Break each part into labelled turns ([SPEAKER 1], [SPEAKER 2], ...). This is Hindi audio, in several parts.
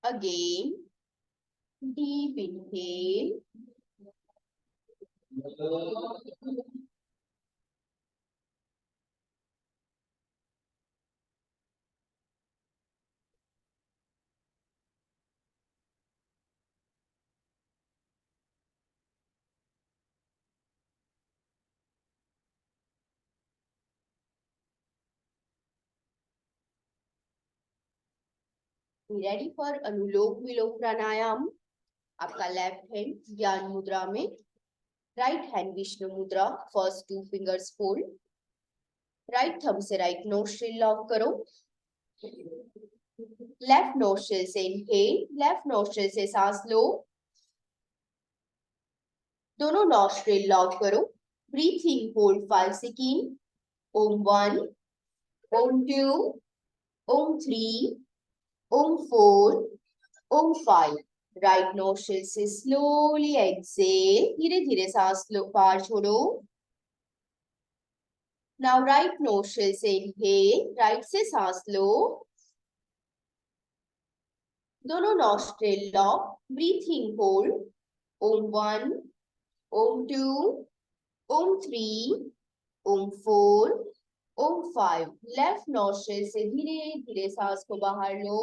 [SPEAKER 1] Again, deep inhale. Ready for अनुलोम विलोम प्राणायाम. आपका लेफ्ट हैंड ज्ञान मुद्रा में, राइट हैंड विष्णु मुद्रा. First 2 fingers fold. Right thumb से राइट नोस्ट्रिल लॉक करो. लेफ्ट नोस्ट्रिल से इनहेल, लेफ्ट नोस्ट्रिल से सांस लो. दोनों नोस्ट्रिल लॉक करो. ब्रीथ इन, होल्ड 5 सेकंड. ओम 1, ओम 2, ओम 3, ओम 4, ओम 5. राइट नोस्ट्रिल से स्लोली एक्सेल. धीरे धीरे सांस लो, बाहर छोड़ो. नाउ राइट नोस्ट्रिल से इनहेल, राइट से सांस लो. दोनों नोस्ट्रिल लॉक. ब्रीथ इन, होल्ड. ओम 1, ओम 2, ओम 3, ओम 4, ओम 5. लेफ्ट नोस्ट्रिल से धीरे धीरे सांस को बाहर लो.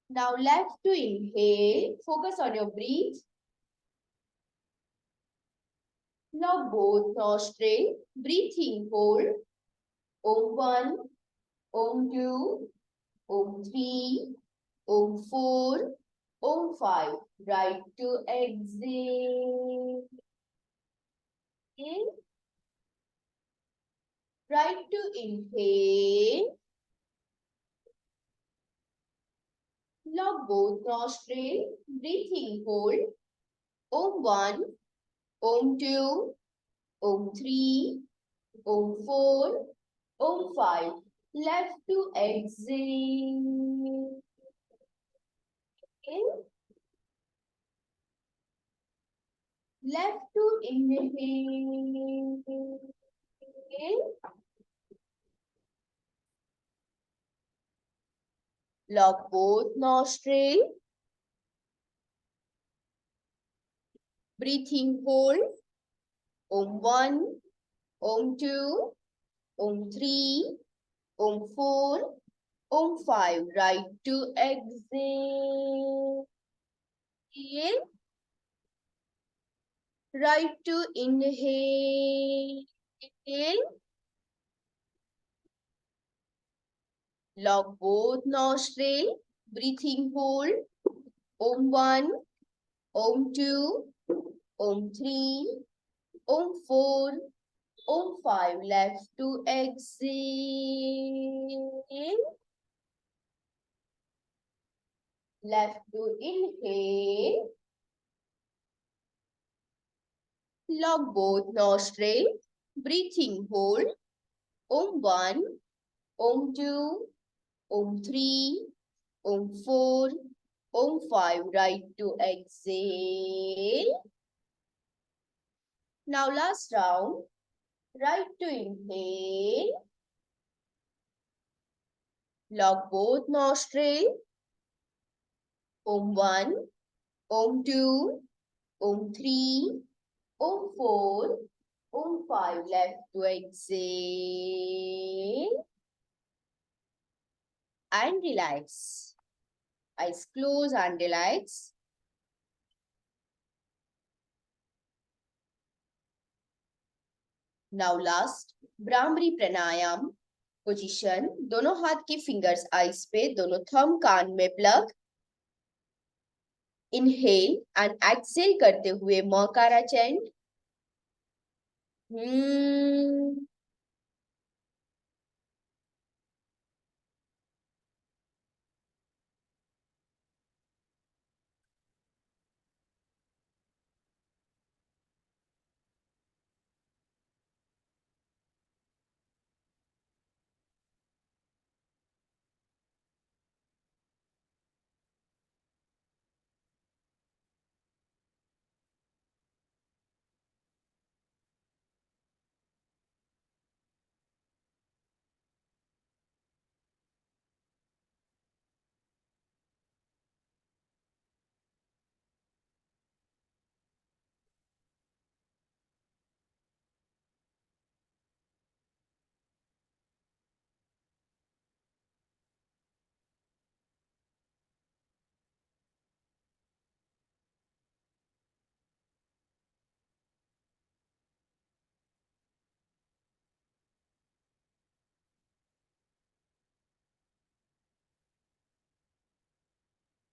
[SPEAKER 1] Now left to inhale. Focus on your breath. Now both nostril. Breathe in, hold. Om 1, Om 2, Om 3, Om 4, Om 5. Right to exhale. Right to inhale. Lock both nostril. Breathe in, hold. Om 1, Om 2, Om 3, Om 4, Om 5. Left to exhale. Left to inhale. Lock both nostrils. Breathing hold. Om 1, Om 2, Om 3, Om 4, Om 5. Right to exhale. Right to inhale. Lock both nostrils. Breathing hold. Om 1, Om 2, Om 3, Om 4, Om 5. Left to exhale. Left to inhale. Lock both nostrils. Breathing hold. Om 1, Om 2, Om 3, Om 4, Om 5. Right to exhale. Now last round. Right to inhale. Lock both nostrils. Om 1, Om 2, Om 3, Om 4, Om 5. Left to exhale. And relax. Eyes close and relax. Now last, Brahmari Pranayam position. दोनों हाथ के फिंगर्स आईज पे, दोनों थंब कान में प्लग. इनहेल एंड एक्सेल करते हुए मकारा chant.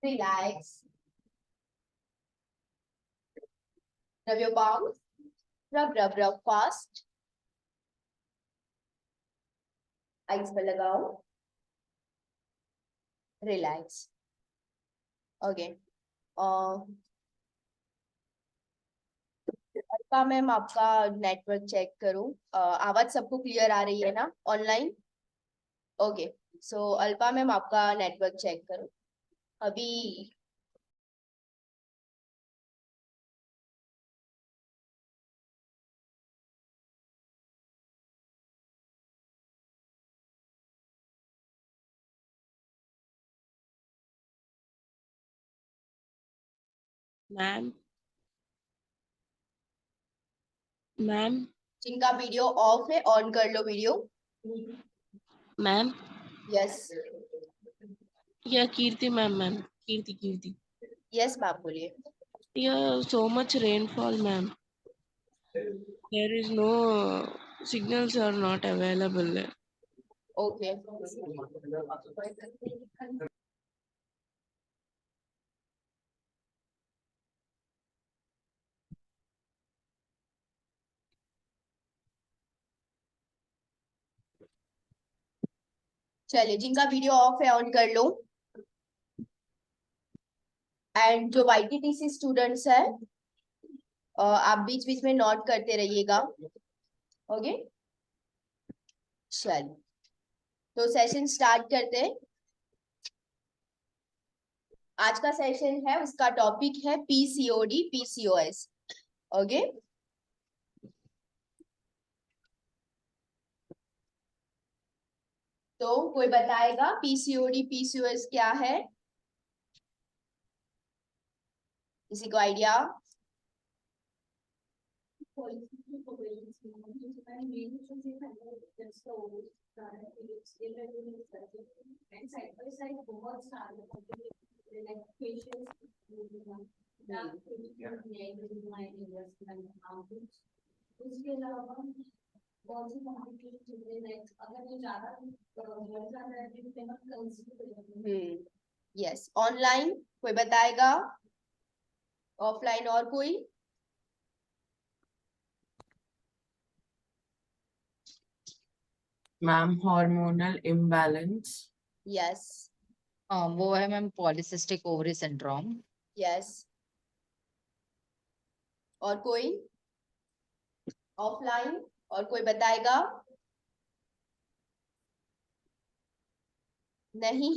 [SPEAKER 1] Relax. Rub your palms. Rub fast. Eyes पर लगाओ. Relax. Okay. अल्पा मैम आपका नेटवर्क चेक करूं. आवाज सबको क्लियर आ रही है ना ऑनलाइन? ओके. सो अल्पा मैम आपका नेटवर्क चेक करो अभी.
[SPEAKER 2] मैम मैम
[SPEAKER 1] जिनका वीडियो ऑफ है ऑन कर लो वीडियो.
[SPEAKER 2] मैम
[SPEAKER 1] यस
[SPEAKER 2] या कीर्ति मैम कीर्ति
[SPEAKER 1] यस मैम बोलिए.
[SPEAKER 2] Yeah, so much rainfall, ma'am. There is no signals are not available.
[SPEAKER 1] Okay. चलिए जिनका वीडियो ऑफ है ऑन कर लो. एंड जो YTTC स्टूडेंट्स है आप बीच बीच में नोट करते रहिएगा. ओके. चलिए तो सेशन स्टार्ट करते हैं. आज का सेशन है उसका टॉपिक है PCOD PCOS. ओके. तो कोई बताएगा PCOD PCOS क्या है? किसी को आइडिया?
[SPEAKER 3] उसके अलावा बहुत सी कॉम्प्लिकेटेड चीजें लाइक अगर ये ज्यादा बढ़ जाता है तो हम कंसीडर.
[SPEAKER 1] यस. ऑनलाइन कोई बताएगा? ऑफलाइन और कोई?
[SPEAKER 4] Ma'am hormonal imbalance.
[SPEAKER 1] यस
[SPEAKER 5] वो है ma'am polycystic ovary syndrome.
[SPEAKER 1] Yes. और कोई? ऑफलाइन और कोई बताएगा? नहीं.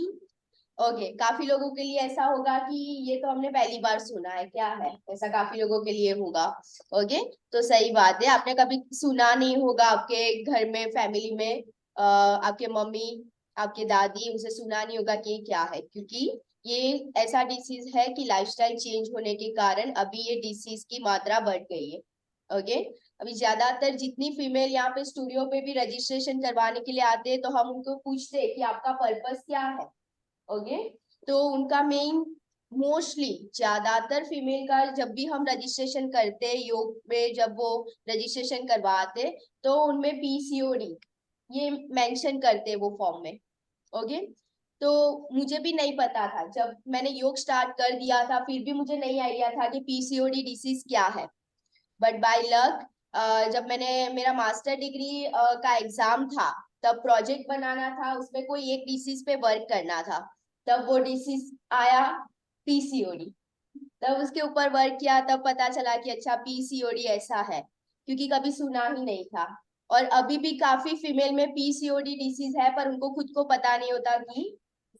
[SPEAKER 1] ओके. काफी लोगों के लिए ऐसा होगा कि ये तो हमने पहली बार सुना है, क्या है ऐसा काफी लोगों के लिए होगा. ओके. तो सही बात है, आपने कभी सुना नहीं होगा आपके घर में फैमिली में आपके मम्मी आपके दादी उनसे सुना नहीं होगा कि क्या है, क्योंकि ये ऐसा डिसीज है कि लाइफस्टाइल चेंज होने के कारण अभी ये डिसीज की मात्रा बढ़ गई है. ओके. अभी ज्यादातर जितनी फीमेल यहाँ पे स्टूडियो पे भी रजिस्ट्रेशन करवाने के लिए आते हैं तो हम उनको पूछते हैं कि आपका पर्पस क्या है. ओके. तो उनका मेन मोस्टली ज्यादातर फीमेल का जब भी हम रजिस्ट्रेशन करते योग में जब वो रजिस्ट्रेशन करवाते तो उनमें PCOD ये मेंशन करते वो फॉर्म में. ओके. तो मुझे भी नहीं पता था, जब मैंने योग स्टार्ट कर दिया था फिर भी मुझे नहीं आइडिया था कि PCOD डिसीज क्या है. बट बाय लक जब मैंने मेरा मास्टर डिग्री का एग्जाम था तब प्रोजेक्ट बनाना था, उसमें कोई एक डिसीज पे वर्क करना था. तब वो डिसीज आया PCOD. तब उसके ऊपर वर्क किया तब पता चला कि अच्छा PCOD ऐसा है, क्योंकि कभी सुना ही नहीं था. और अभी भी काफी फीमेल में PCOD डिसीज है पर उनको खुद को पता नहीं होता कि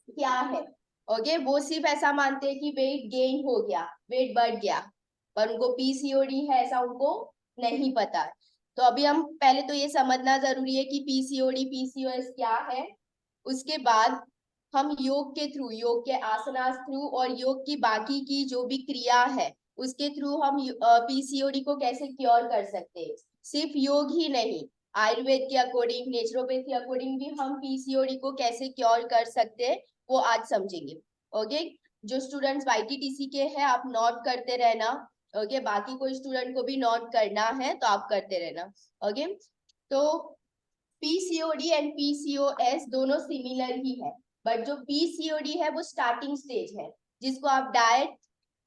[SPEAKER 1] क्या है. ओके. वो सिर्फ ऐसा मानते हैं कि वेट गेन हो गया, वेट बढ़ गया, पर उनको PCOD है ऐसा उनको नहीं पता. तो अभी हम पहले तो ये समझना जरूरी है कि PCOD PCOS क्या है. उसके बाद हम योग के थ्रू, योग के आसनास थ्रू और योग की बाकी की जो भी क्रिया है उसके थ्रू हम PCOD को कैसे क्योर कर सकते हैं. सिर्फ योग ही नहीं, आयुर्वेद के अकॉर्डिंग नेचुरोपैथी अकॉर्डिंग भी हम PCOD को कैसे क्योर कर सकते हैं वो आज समझेंगे. ओके. जो स्टूडेंट्स YTTC के हैं आप नोट करते रहना. ओके. बाकी कोई स्टूडेंट को भी नोट करना है तो आप करते रहना. ओके. तो PCOD एंड PCOS दोनों सिमिलर ही है, बट जो PCOD है वो स्टार्टिंग स्टेज है. जिसको आप डाइट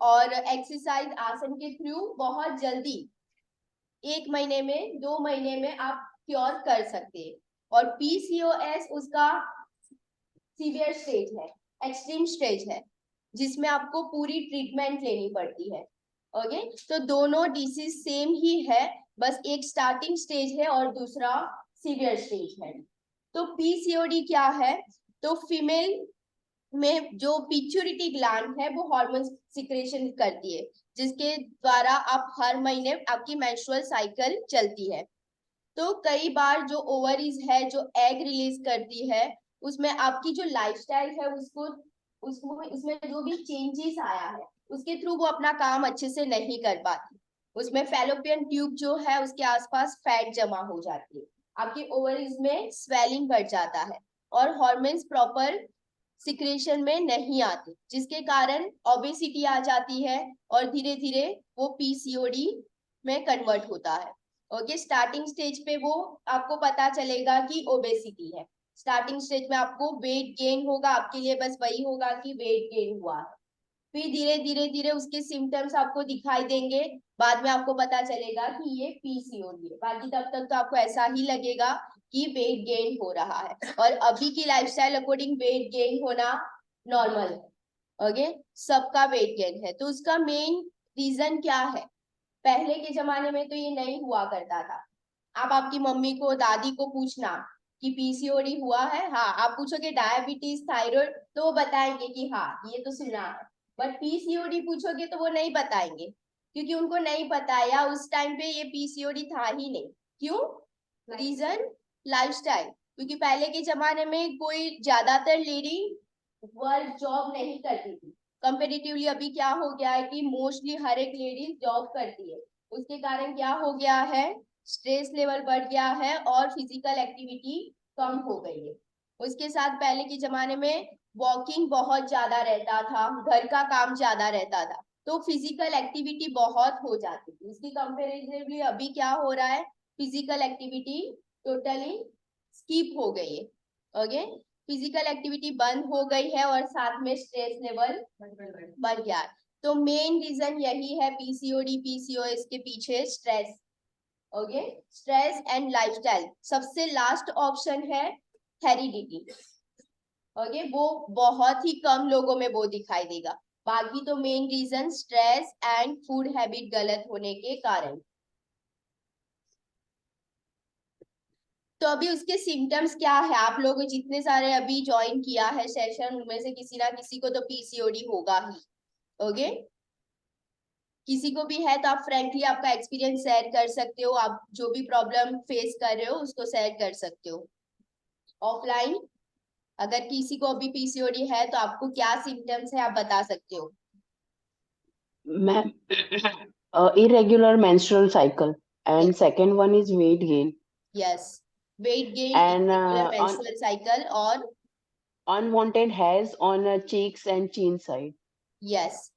[SPEAKER 1] और एक्सरसाइज आसन के थ्रू बहुत जल्दी 1 महीने में 2 महीने में आप क्योर कर सकते हैं। और पीसीओएस उसका सीवियर स्टेज है, एक्सट्रीम स्टेज है, जिसमें आपको पूरी ट्रीटमेंट लेनी पड़ती है। ओके, तो दोनों डिसीज सेम ही है, बस एक स्टार्टिंग स्टेज है और दूसरा सीवियर स्टेज है। तो पीसीओडी क्या है? तो फीमेल में जो पिट्यूटरी ग्लैंड है वो हार्मोन सिक्रेशन करती है, जिसके द्वारा आप हर महीने आपकी मेंस्ट्रुअल साइकिल चलती है। तो कई बार जो ओवरीज है जो एग रिलीज करती है, उसमें आपकी जो लाइफस्टाइल है उसको उसमें जो भी चेंजेस आया है उसके थ्रू वो अपना काम अच्छे से नहीं कर पाती। उसमें फैलोपियन ट्यूब जो है उसके आसपास फैट जमा हो जाती है, आपकी ओवरीज में स्वेलिंग बढ़ जाता है और हॉर्मोन्स प्रॉपर सिक्रेशन में नहीं आते, जिसके कारण ओबेसिटी आ जाती है और धीरे धीरे वो पीसीओडी में कन्वर्ट होता है। ओके, स्टार्टिंग स्टेज पे वो आपको पता चलेगा कि ओबेसिटी है। स्टार्टिंग स्टेज में आपको वेट गेन होगा, आपके लिए बस वही होगा कि वेट गेन हुआ है। फिर धीरे धीरे धीरे उसके सिम्टम्स आपको दिखाई देंगे, बाद में आपको पता चलेगा कि ये पीसीओडी है। बाकी तब तक तो आपको ऐसा ही लगेगा कि वेट गेन हो रहा है, और अभी की लाइफस्टाइल अकॉर्डिंग वेट गेन होना नॉर्मल है। ओके, सबका वेट गेन है। तो उसका मेन रीजन क्या है? पहले के जमाने में तो ये नहीं हुआ करता था। आप आपकी मम्मी को, दादी को पूछना कि पीसीओडी हुआ है, हाँ, आप पूछोगे डायबिटीज, थायराइड, तो वो बताएंगे कि हाँ ये तो सुना है। बट पीसीओडी पूछोगे तो वो नहीं बताएंगे, क्योंकि उनको नहीं पता, या उस टाइम पे ये पीसीओडी था ही नहीं। क्यों? रीजन लाइफस्टाइल, क्योंकि पहले के जमाने में कोई ज्यादातर लेडी वर्क जॉब नहीं करती थी। कंपेरेटिवली अभी क्या हो गया है कि मोस्टली हर एक लेडीज जॉब करती है। उसके कारण क्या हो गया है? स्ट्रेस लेवल बढ़ गया है और फिजिकल एक्टिविटी कम हो गई है। उसके साथ पहले के जमाने में वॉकिंग बहुत ज्यादा रहता था, घर का काम ज्यादा रहता था, तो फिजिकल एक्टिविटी बहुत हो जाती थी। इसकी कंपेरेटिवली अभी क्या हो रहा है? फिजिकल एक्टिविटी टोटली स्किप हो गई है। ओके, फिजिकल एक्टिविटी बंद हो गई है और साथ में स्ट्रेस लेवल बढ़ गया है। तो मेन रीजन यही है पीसीओडी पीसीओएस के पीछे, stress. Okay, stress and lifestyle. सबसे लास्ट ऑप्शन है हेरिडिटी। ओके, वो बहुत ही कम लोगों में वो दिखाई देगा। बाकी तो main reason stress and food habit गलत होने के कारण। तो अभी उसके सिम्टम्स क्या है? आप लोग जितने सारे अभी ज्वाइन किया है सेशन, उनमें से किसी ना किसी को तो पीसीओडी होगा ही। ओके, किसी को भी है तो आप फ्रैंकली आपका एक्सपीरियंस शेयर कर सकते हो, आप जो भी प्रॉब्लम फेस कर रहे हो उसको शेयर कर सकते हो ऑफलाइन। अगर किसी को अभी पीसीओडी है तो आपको क्या सिम्टम्स है आप बता सकते हो।
[SPEAKER 6] Ma'am, irregular menstrual cycle, and second one is weight gain,
[SPEAKER 1] yes, weight gain,
[SPEAKER 6] and
[SPEAKER 1] irregular menstrual cycle, और
[SPEAKER 6] unwanted hairs on cheeks and chin side.
[SPEAKER 1] Yes,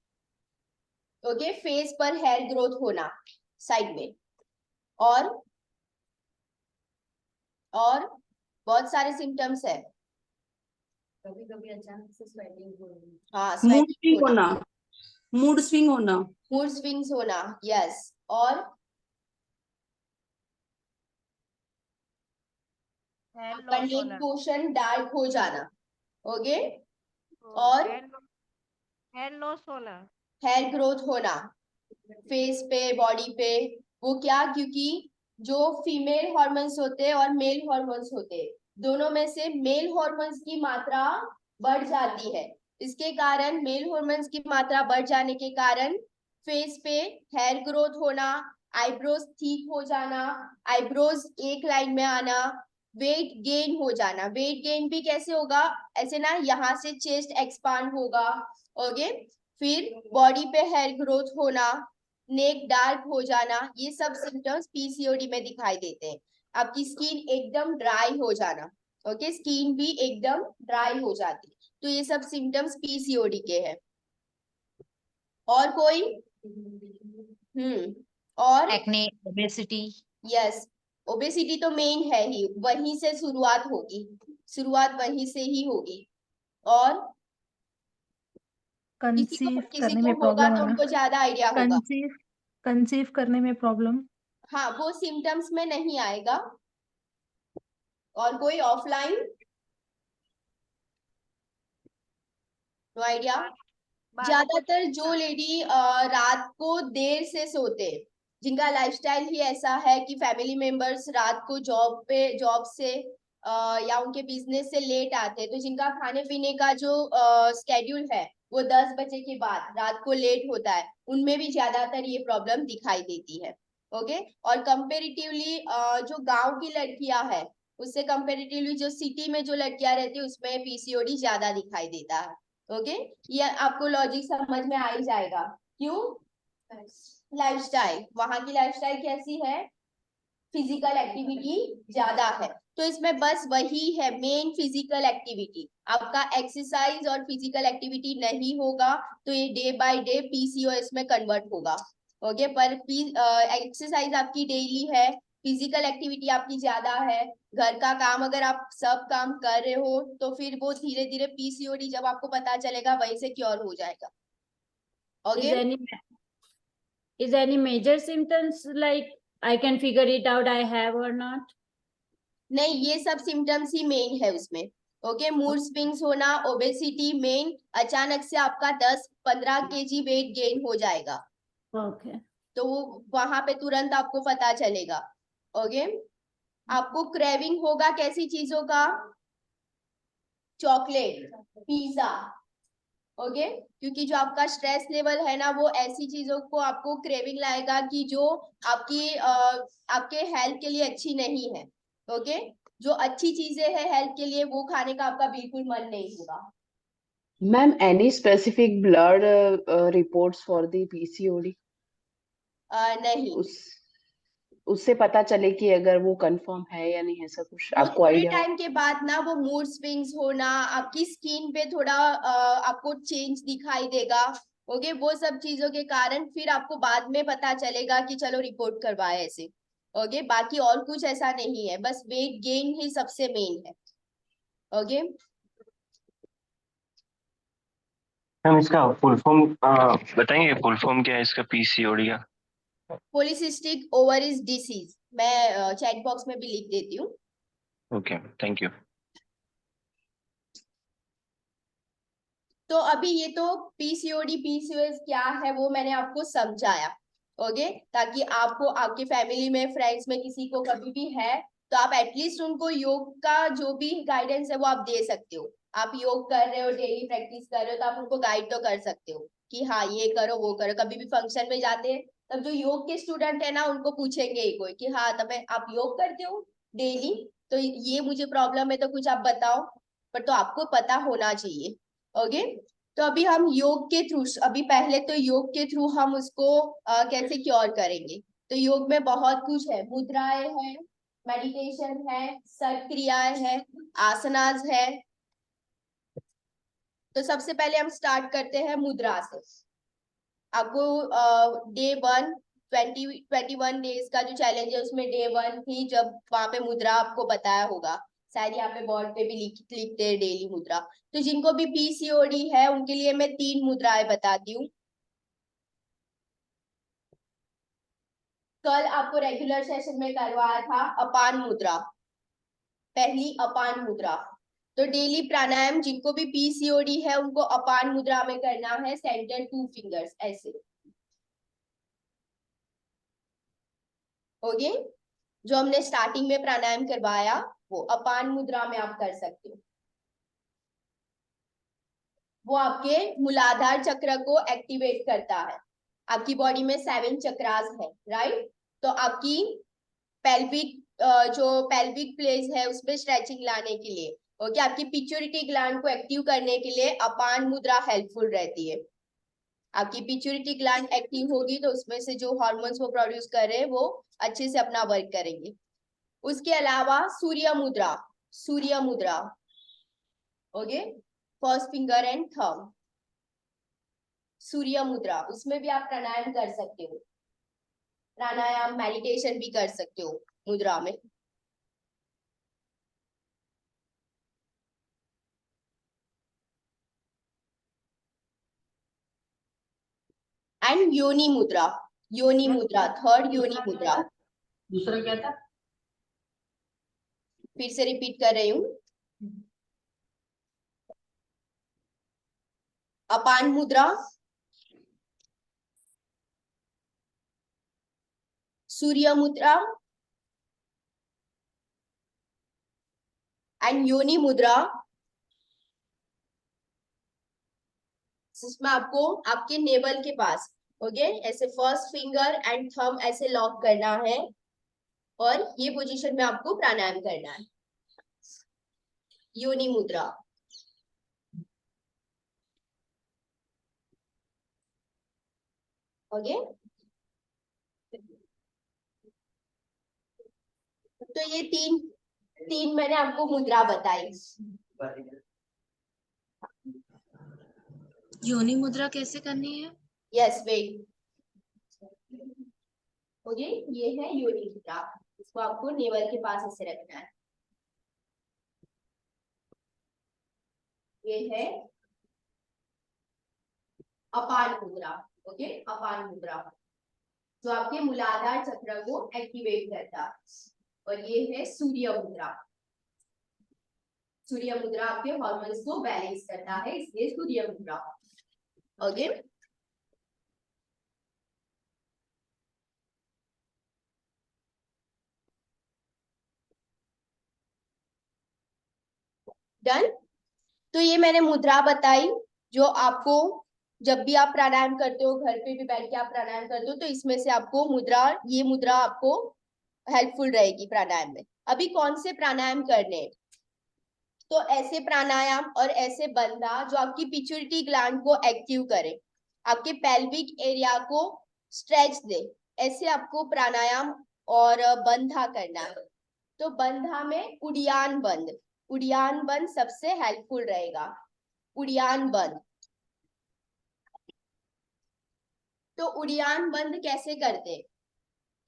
[SPEAKER 1] okay, face पर हेयर ग्रोथ होना साइड में, और बहुत सारे सिम्टम्स है।
[SPEAKER 3] कभी कभी अचानक से स्वेटिंग हो रही है।
[SPEAKER 1] हाँ,
[SPEAKER 7] मूड
[SPEAKER 1] sweating
[SPEAKER 7] स्विंग
[SPEAKER 1] होना,
[SPEAKER 7] होना, मूड स्विंग होना,
[SPEAKER 1] मूड स्विंग्स होना, यस, और आपका नेक पोर्शन डार्क हो जाना। ओके, और
[SPEAKER 8] हेयर लॉस होना,
[SPEAKER 1] हेयर ग्रोथ होना फेस पे, बॉडी पे। वो क्या? क्योंकि जो फीमेल हॉर्मोन्स होते हैं और मेल हॉर्मोन्स होते हैं, दोनों में से मेल हॉर्मोन्स की मात्रा बढ़ जाती है। इसके कारण मेल हॉर्मोन्स की मात्रा बढ़ जाने के कारण फेस पे हेयर ग्रोथ होना, आईब्रोज थिक हो जाना, आईब्रोज एक लाइन में आना, वेट गेन हो जाना। वेट गेन भी कैसे होगा? ऐसे ना, यहाँ से चेस्ट एक्सपांड होगा। ओके, फिर बॉडी पे हेयर ग्रोथ होना, नेक डार्क हो जाना, ये सब सिम्टम्स पीसीओडी में दिखाई देते हैं। आपकी स्किन एकदम ड्राई हो जाना। ओके, स्किन भी एकदम ड्राई हो जाती है। तो ये सब सिम्टम्स पीसीओडी के हैं। और कोई? और
[SPEAKER 5] एक्ने, ओबेसिटी।
[SPEAKER 1] यस, ओबेसिटी तो मेन है ही, वहीं से शुरुआत होगी, शुरुआत वहीं से ही होगी। और
[SPEAKER 9] कंसीव
[SPEAKER 1] किसी
[SPEAKER 9] करने
[SPEAKER 1] को
[SPEAKER 9] में
[SPEAKER 1] होगा
[SPEAKER 9] प्रॉब्लम
[SPEAKER 1] तो
[SPEAKER 9] है ना?
[SPEAKER 1] उनको ज्यादा आइडिया होगा।
[SPEAKER 9] कंसीव करने में प्रॉब्लम।
[SPEAKER 1] हाँ, वो सिम्टम्स में नहीं आएगा। और कोई ऑफलाइन? No idea.
[SPEAKER 8] बालों को
[SPEAKER 1] ज्यादातर जो लेडी रात को देर से सोते, जिनका लाइफस्टाइल ही ऐसा है कि फैमिली मेंबर्स रात को जॉब से या उनके बिजनेस से लेट आते हैं, तो जिनका खाने पीने का जो स्केड्यूल है वो 10 बजे के बाद रात को लेट होता है, उनमें भी ज्यादातर ये प्रॉब्लम दिखाई देती है। ओके। और कंपेरेटिवली जो गांव की लड़कियां है उससे कंपेरेटिवली जो सिटी में जो लड़कियां रहती है उसमें पीसीओडी ज्यादा दिखाई देता है। ओके। ये आपको लॉजिक समझ में आ ही जाएगा। क्यों? लाइफस्टाइल, वहां की लाइफस्टाइल कैसी है? फिजिकल एक्टिविटी ज्यादा है। तो इसमें बस वही है मेन, फिजिकल एक्टिविटी। आपका एक्सरसाइज और फिजिकल एक्टिविटी नहीं होगा तो ये डे बाय डे पीसीओएस में कन्वर्ट होगा। ओके। पर एक्सरसाइज आपकी डेली है, फिजिकल एक्टिविटी आपकी ज्यादा है, घर का काम अगर आप सब काम कर रहे हो तो फिर वो धीरे धीरे पीसीओडी जब आपको पता चलेगा वहीं से क्योर हो जाएगा।
[SPEAKER 10] Is
[SPEAKER 1] okay.
[SPEAKER 10] any major symptoms like I can figure it out I have or not?
[SPEAKER 1] नहीं, ये सब सिम्टम्स ही मेन है उसमें। ओके। मूड स्विंग्स होना, ओबेसिटी मेन, अचानक से आपका 10-15 केजी वेट गेन हो जाएगा
[SPEAKER 10] Okay.
[SPEAKER 1] तो वहां पे तुरंत आपको पता चलेगा। ओके। आपको क्रेविंग होगा कैसी चीजों का? Chocolate, pizza. ओके। क्योंकि जो आपका स्ट्रेस लेवल है ना वो ऐसी चीजों को आपको क्रेविंग लाएगा कि जो आपके हेल्थ के लिए अच्छी नहीं है। ओके। जो अच्छी चीजें हैं हेल्थ के लिए वो खाने का आपका बिल्कुल मन नहीं होगा।
[SPEAKER 6] Ma'am, any specific blood reports for the PCOD?
[SPEAKER 1] नहीं,
[SPEAKER 6] उससे पता चले कि अगर वो कंफर्म है या नहीं, ऐसा कुछ
[SPEAKER 1] वो
[SPEAKER 6] आपको
[SPEAKER 1] थोड़े
[SPEAKER 6] आइडिया हो?
[SPEAKER 1] टाइम के बाद ना वो मूड स्विंग्स होना, आपकी स्किन पे थोड़ा आपको चेंज दिखाई देगा। ओके। वो सब चीजों के कारण फिर आपको बाद में पता चलेगा कि चलो रिपोर्ट करवाए ऐसे। ओके। बाकी और कुछ ऐसा नहीं है, बस वेट गेन ही सबसे मेन है। ओके।
[SPEAKER 11] मैम इसका फुल फॉर्म बताएंगे, फुल फॉर्म क्या है इसका पीसीओडी का?
[SPEAKER 1] पॉलीसिस्टिक ओवरीज डिसीज, मैं चैट बॉक्स में भी लिख देती हूँ।
[SPEAKER 11] Okay, thank you.
[SPEAKER 1] तो अभी ये तो पीसीओडी पीसीओएस क्या है वो मैंने आपको समझाया। ओके। ताकि आपको आपके फैमिली में फ्रेंड्स में किसी को कभी भी है तो आप एटलीस्ट उनको योग का जो भी गाइडेंस है वो आप दे सकते हो। आप योग कर रहे हो, डेली प्रैक्टिस कर रहे हो तो आप उनको गाइड तो कर सकते हो कि हाँ ये करो वो करो। कभी भी फंक्शन में जाते हैं तब जो योग के स्टूडेंट है ना उनको पूछेंगे ही कोई कि हाँ तब आप योग करते हो डेली, तो ये मुझे प्रॉब्लम है तो कुछ आप बताओ। पर तो आपको पता होना चाहिए। ओके। तो अभी हम योग के थ्रू, अभी पहले तो योग के थ्रू हम उसको कैसे क्योर करेंगे। तो योग में बहुत कुछ है, मुद्राएं हैं, मेडिटेशन है, सर्प क्रियाएं हैं, आसनास है। तो सबसे पहले हम स्टार्ट करते हैं मुद्रा से। आपको डे 1 21 डेज का जो चैलेंज है उसमें डे 1 ही जब वहां पे मुद्रा आपको बताया होगा, शायद यहाँ पे बोर्ड पे भी लिखते हैं डेली मुद्रा। तो जिनको भी पीसीओडी है उनके लिए मैं 3 मुद्राएं बताती हूँ। कल आपको रेगुलर सेशन में करवाया था अपान मुद्रा, पहली अपान मुद्रा। तो डेली प्राणायाम जिनको भी पीसीओडी है उनको अपान मुद्रा में करना है, सेंटर 2 फिंगर्स ऐसे। ओके। जो हमने स्टार्टिंग में प्राणायाम करवाया वो अपान मुद्रा में आप कर सकते हो। वो आपके मूलाधार चक्र को एक्टिवेट करता है। आपकी बॉडी में 7 चक्रास है, राइट। तो आपकी पेल्विक जो पेल्विक प्लेस है उसमें स्ट्रेचिंग लाने के लिए, ओके, आपकी पिट्यूटरी ग्लैंड को एक्टिव करने के लिए अपान मुद्रा हेल्पफुल रहती है। आपकी पिट्यूटरी ग्लैंड एक्टिव होगी तो उसमें से जो हार्मोन्स वो प्रोड्यूस कर रहे हैं वो अच्छे से अपना वर्क करेंगे। उसके अलावा सूर्य मुद्रा, सूर्य मुद्रा, okay, first finger and thumb, सूर्य मुद्रा, उसमें भी आप प्राणायाम कर सकते हो। प्राणायाम मेडिटेशन भी कर सकते हो मुद्रा में। एंड योनि मुद्रा, योनि मुद्रा, थर्ड योनि मुद्रा।
[SPEAKER 4] दूसरा क्या था?
[SPEAKER 1] फिर से रिपीट कर रही हूँ, अपान मुद्रा, सूर्य मुद्रा एंड योनि मुद्रा। जिसमें आपको आपके नेवल के पास, ओके, ऐसे फर्स्ट फिंगर एंड थंब ऐसे लॉक करना है और ये पोजीशन में आपको प्राणायाम करना है, योनि मुद्रा। ओके, तो ये तीन मैंने आपको मुद्रा बताई।
[SPEAKER 7] योनि मुद्रा कैसे करनी है?
[SPEAKER 1] यस, वेट, ओके, ये है योनि मुद्रा, इसको आपको नेवल के पास ऐसे रखना है। ये है अपान मुद्रा, ओके, अपान मुद्रा जो आपके मूलाधार चक्र को एक्टिवेट करता है। और ये है सूर्य मुद्रा, सूर्य मुद्रा आपके हार्मोन्स को बैलेंस करता है, इसलिए सूर्य मुद्रा। Okay, done. तो ये मैंने मुद्रा बताई जो आपको जब भी आप प्राणायाम करते हो, घर पे भी बैठ के आप प्राणायाम करते हो, तो इसमें से आपको मुद्रा, ये मुद्रा आपको हेल्पफुल रहेगी प्राणायाम में। अभी कौन से प्राणायाम करने, तो ऐसे प्राणायाम और ऐसे बंधा जो आपकी पिट्यूटरी ग्लैंड को एक्टिव करे, आपके पेल्विक एरिया को स्ट्रेच दे, ऐसे आपको प्राणायाम और बंधा करना है। तो बंधा में उड़ियान बंद, उड़ियान बंद सबसे हेल्पफुल रहेगा, उड़ियान बंद। तो उड़ियान बंद कैसे करते,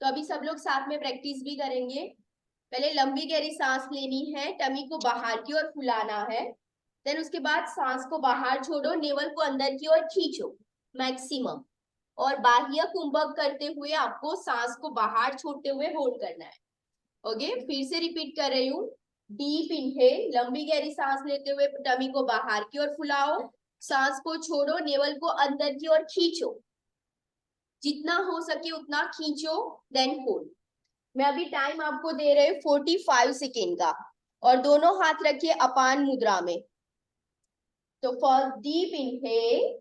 [SPEAKER 1] तो अभी सब लोग साथ में प्रैक्टिस भी करेंगे। पहले लंबी गहरी सांस लेनी है, टमी को बाहर की ओर फुलाना है, देन उसके बाद सांस को बाहर छोड़ो, नेवल को अंदर की ओर खींचो मैक्सिमम, और बाह्य कुंभक करते हुए आपको सांस को बाहर छोड़ते हुए होल्ड करना है। ओके, फिर से रिपीट कर रही हूँ, डीप इनहेल, लंबी गहरी सांस लेते हुए टमी को बाहर की ओर फुलाओ, सांस को छोड़ो, नेवल को अंदर की ओर खींचो, जितना हो सके उतना खींचो, देन होल्ड। मैं अभी टाइम आपको दे रही हूँ 45 सेकेंड का, और दोनों हाथ रखिए अपान मुद्रा में। तो for deep inhale,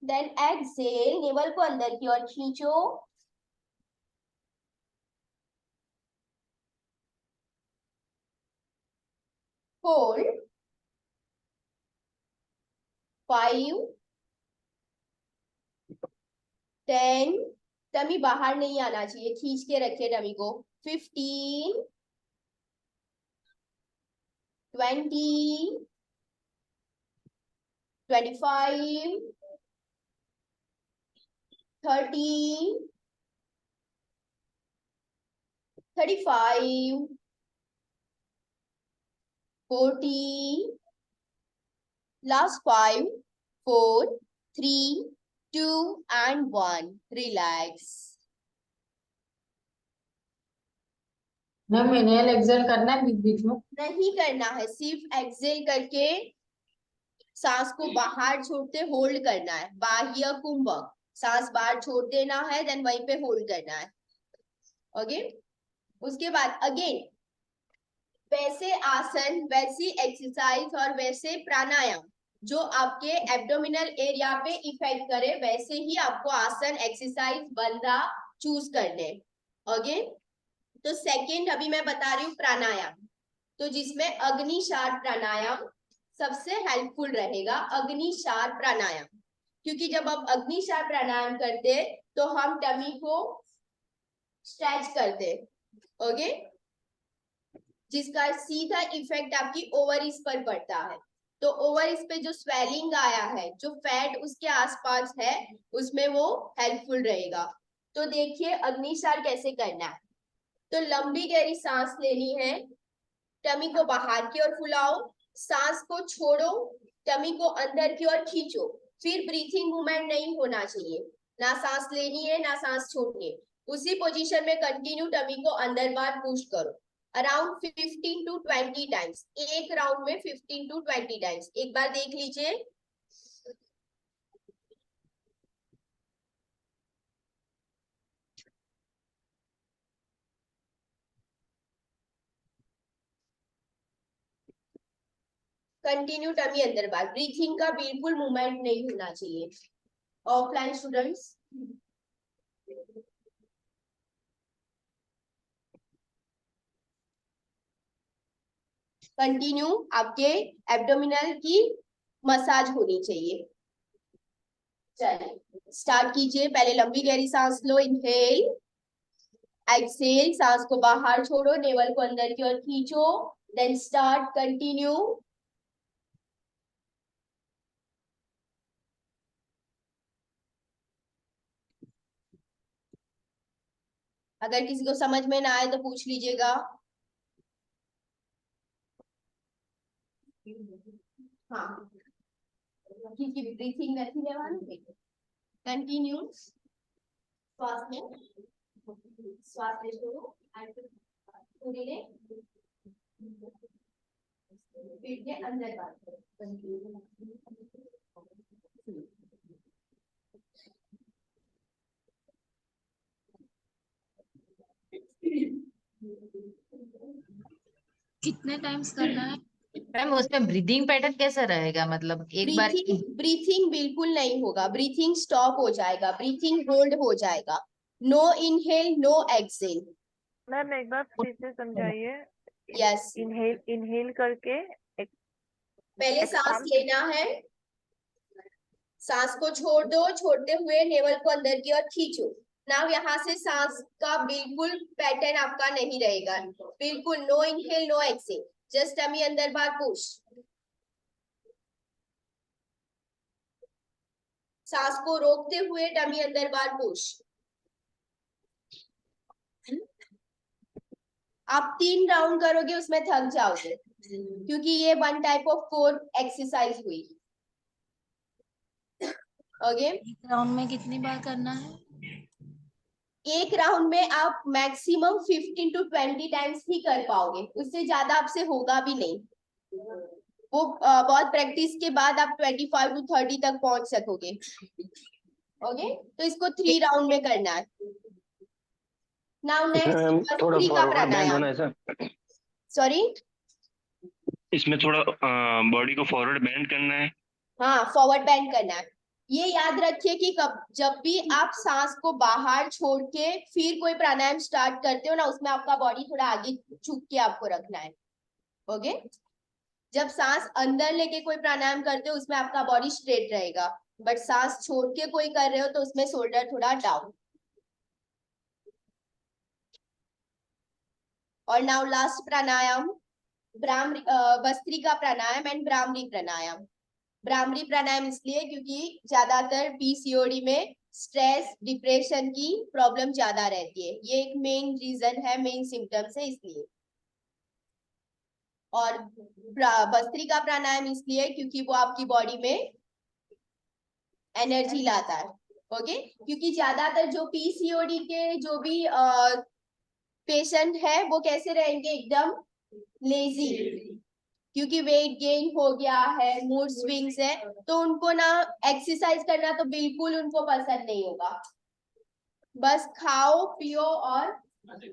[SPEAKER 1] then exhale, navel को अंदर की ओर खींचो, होल्ड, 5, 10, टमी बाहर नहीं आना चाहिए, खींच के रखिए टमी को, 15, 20, 25, 30, 35, 40, last 5, 4, 3, 2 and 1, relax।
[SPEAKER 4] Ma'am inhale exhale करना है बीच बीच में?
[SPEAKER 1] नहीं करना है, सिर्फ एक्सहेल करके सांस को बाहर छोड़ते होल्ड करना है, बाह्य कुंभक, सांस बाहर छोड़ देना है, देन वहीं पे होल्ड करना है। ओके, उसके बाद अगेन वैसे आसन, वैसी एक्सरसाइज और वैसे प्राणायाम जो आपके एब्डोमिनल एरिया पे इफेक्ट करे, वैसे ही आपको आसन, एक्सरसाइज, बंधा चूज करने। ओके, तो सेकंड अभी मैं बता रही हूँ प्राणायाम, तो जिसमें अग्निशार प्राणायाम सबसे हेल्पफुल रहेगा, अग्निशार प्राणायाम, क्योंकि जब आप अग्निशार प्राणायाम करते तो हम टमी को स्ट्रेच करते, ओके, जिसका सीधा इफेक्ट आपकी ओवरीज पर पड़ता है। तो ओवरीज पे जो स्वेलिंग आया है, जो फैट उसके आसपास है, उसमें वो हेल्पफुल रहेगा। तो देखिए अग्निशार कैसे करना है, तो लंबी गहरी सांस लेनी है, टमी को बाहर की ओर फुलाओ, सांस को छोड़ो, टमी को अंदर की ओर खींचो, फिर ब्रीथिंग मूवमेंट नहीं होना चाहिए, ना सांस लेनी है ना सांस छोड़नी है। उसी पोजीशन में कंटिन्यू टमी को अंदर बाहर पुश करो अराउंड 15 to 20 टाइम्स, एक राउंड में 15 to 20 टाइम्स। एक बार देख लीजिए। कंटिन्यू टमी अंदर बाहर, ब्रीथिंग का बिल्कुल मूवमेंट नहीं होना चाहिए। ऑफलाइन स्टूडेंट्स कंटिन्यू आपके एब्डोमिनल की मसाज होनी चाहिए। चलिए स्टार्ट कीजिए। पहले लंबी गहरी सांस लो, इनहेल, एक्सहेल, सांस को बाहर छोड़ो, नेवल को अंदर की ओर खींचो, देन स्टार्ट, कंटिन्यू। अगर किसी को समझ में ना आए तो पूछ लीजिएगा। हाँ, किसी ब्रीथिंग નથી લેવાનું, कंटिन्यू। श्वास में श्वास ले छोड़ो, पूरी ने पेट के अंदर बात करो।
[SPEAKER 7] कितने टाइम्स करना है?
[SPEAKER 5] मैम उसमें ब्रीदिंग पैटर्न कैसा रहेगा, मतलब एक बार
[SPEAKER 1] ब्रीथिंग बिल्कुल नहीं होगा, ब्रीथिंग स्टॉप हो जाएगा, ब्रीथिंग होल्ड हो जाएगा। No inhale no exhale.
[SPEAKER 8] Ma'am एक बार फिर से समझाइए।
[SPEAKER 1] यस,
[SPEAKER 8] इनहेल करके
[SPEAKER 1] पहले सांस लेना है, सांस को छोड़ दो, छोड़ते हुए नेवल को अंदर की ओर खींचो। नाउ यहाँ से सांस का बिल्कुल पैटर्न आपका नहीं रहेगा, बिल्कुल no inhale no exhale, just tummy अंदर बाहर पुश। सांस को रोकते हुए टमी अंदर बाहर पुश। आप 3 राउंड करोगे उसमें थक जाओगे, क्योंकि ये one type of core exercise हुई। ओके,
[SPEAKER 7] एक राउंड में कितनी बार करना है?
[SPEAKER 1] एक राउंड में आप मैक्सिमम 15 to 20 टाइम्स ही कर पाओगे, उससे ज्यादा आपसे होगा भी नहीं। वो बहुत प्रैक्टिस के बाद आप 25 to 30 तक पहुंच सकोगे। ओके, तो इसको 3 राउंड में करना है। नाउ नेक्स्ट
[SPEAKER 11] थोड़ा
[SPEAKER 1] भस्त्रिका
[SPEAKER 11] फॉरवर्ड बैंड होना
[SPEAKER 1] प्राणायाम।
[SPEAKER 11] है सर।
[SPEAKER 1] सॉरी,
[SPEAKER 11] इसमें थोड़ा बॉडी को फॉरवर्ड बैंड करना है।
[SPEAKER 1] हाँ, फॉरवर्ड बेंड करना है। ये याद रखिए कि जब भी आप सांस को बाहर छोड़ के फिर कोई प्राणायाम स्टार्ट करते हो ना, उसमें आपका बॉडी थोड़ा आगे झुक के आपको रखना है। ओके, जब सांस अंदर लेके कोई प्राणायाम करते हो उसमें आपका बॉडी स्ट्रेट रहेगा, बट सांस छोड़ के कोई कर रहे हो तो उसमें शोल्डर थोड़ा डाउन। और नाउ लास्ट प्राणायाम, भस्त्रिका प्राणायाम एंड भ्रामरी प्राणायाम। भ्रामरी प्राणायाम इसलिए क्योंकि ज्यादातर पीसीओडी में स्ट्रेस डिप्रेशन की प्रॉब्लम ज्यादा रहती है, ये एक मेन रीजन है, मेन सिम्टम्स है इसलिए। और भस्त्रिका प्राणायाम इसलिए क्योंकि वो आपकी बॉडी में एनर्जी लाता है। ओके, क्योंकि ज्यादातर जो पीसीओडी के जो भी पेशेंट है वो कैसे रहेंगे, एकदम लेजी, क्योंकि वेट गेन हो गया है, मूड स्विंग्स है, तो उनको ना एक्सरसाइज करना तो बिल्कुल उनको पसंद नहीं होगा। बस खाओ पियो और मजे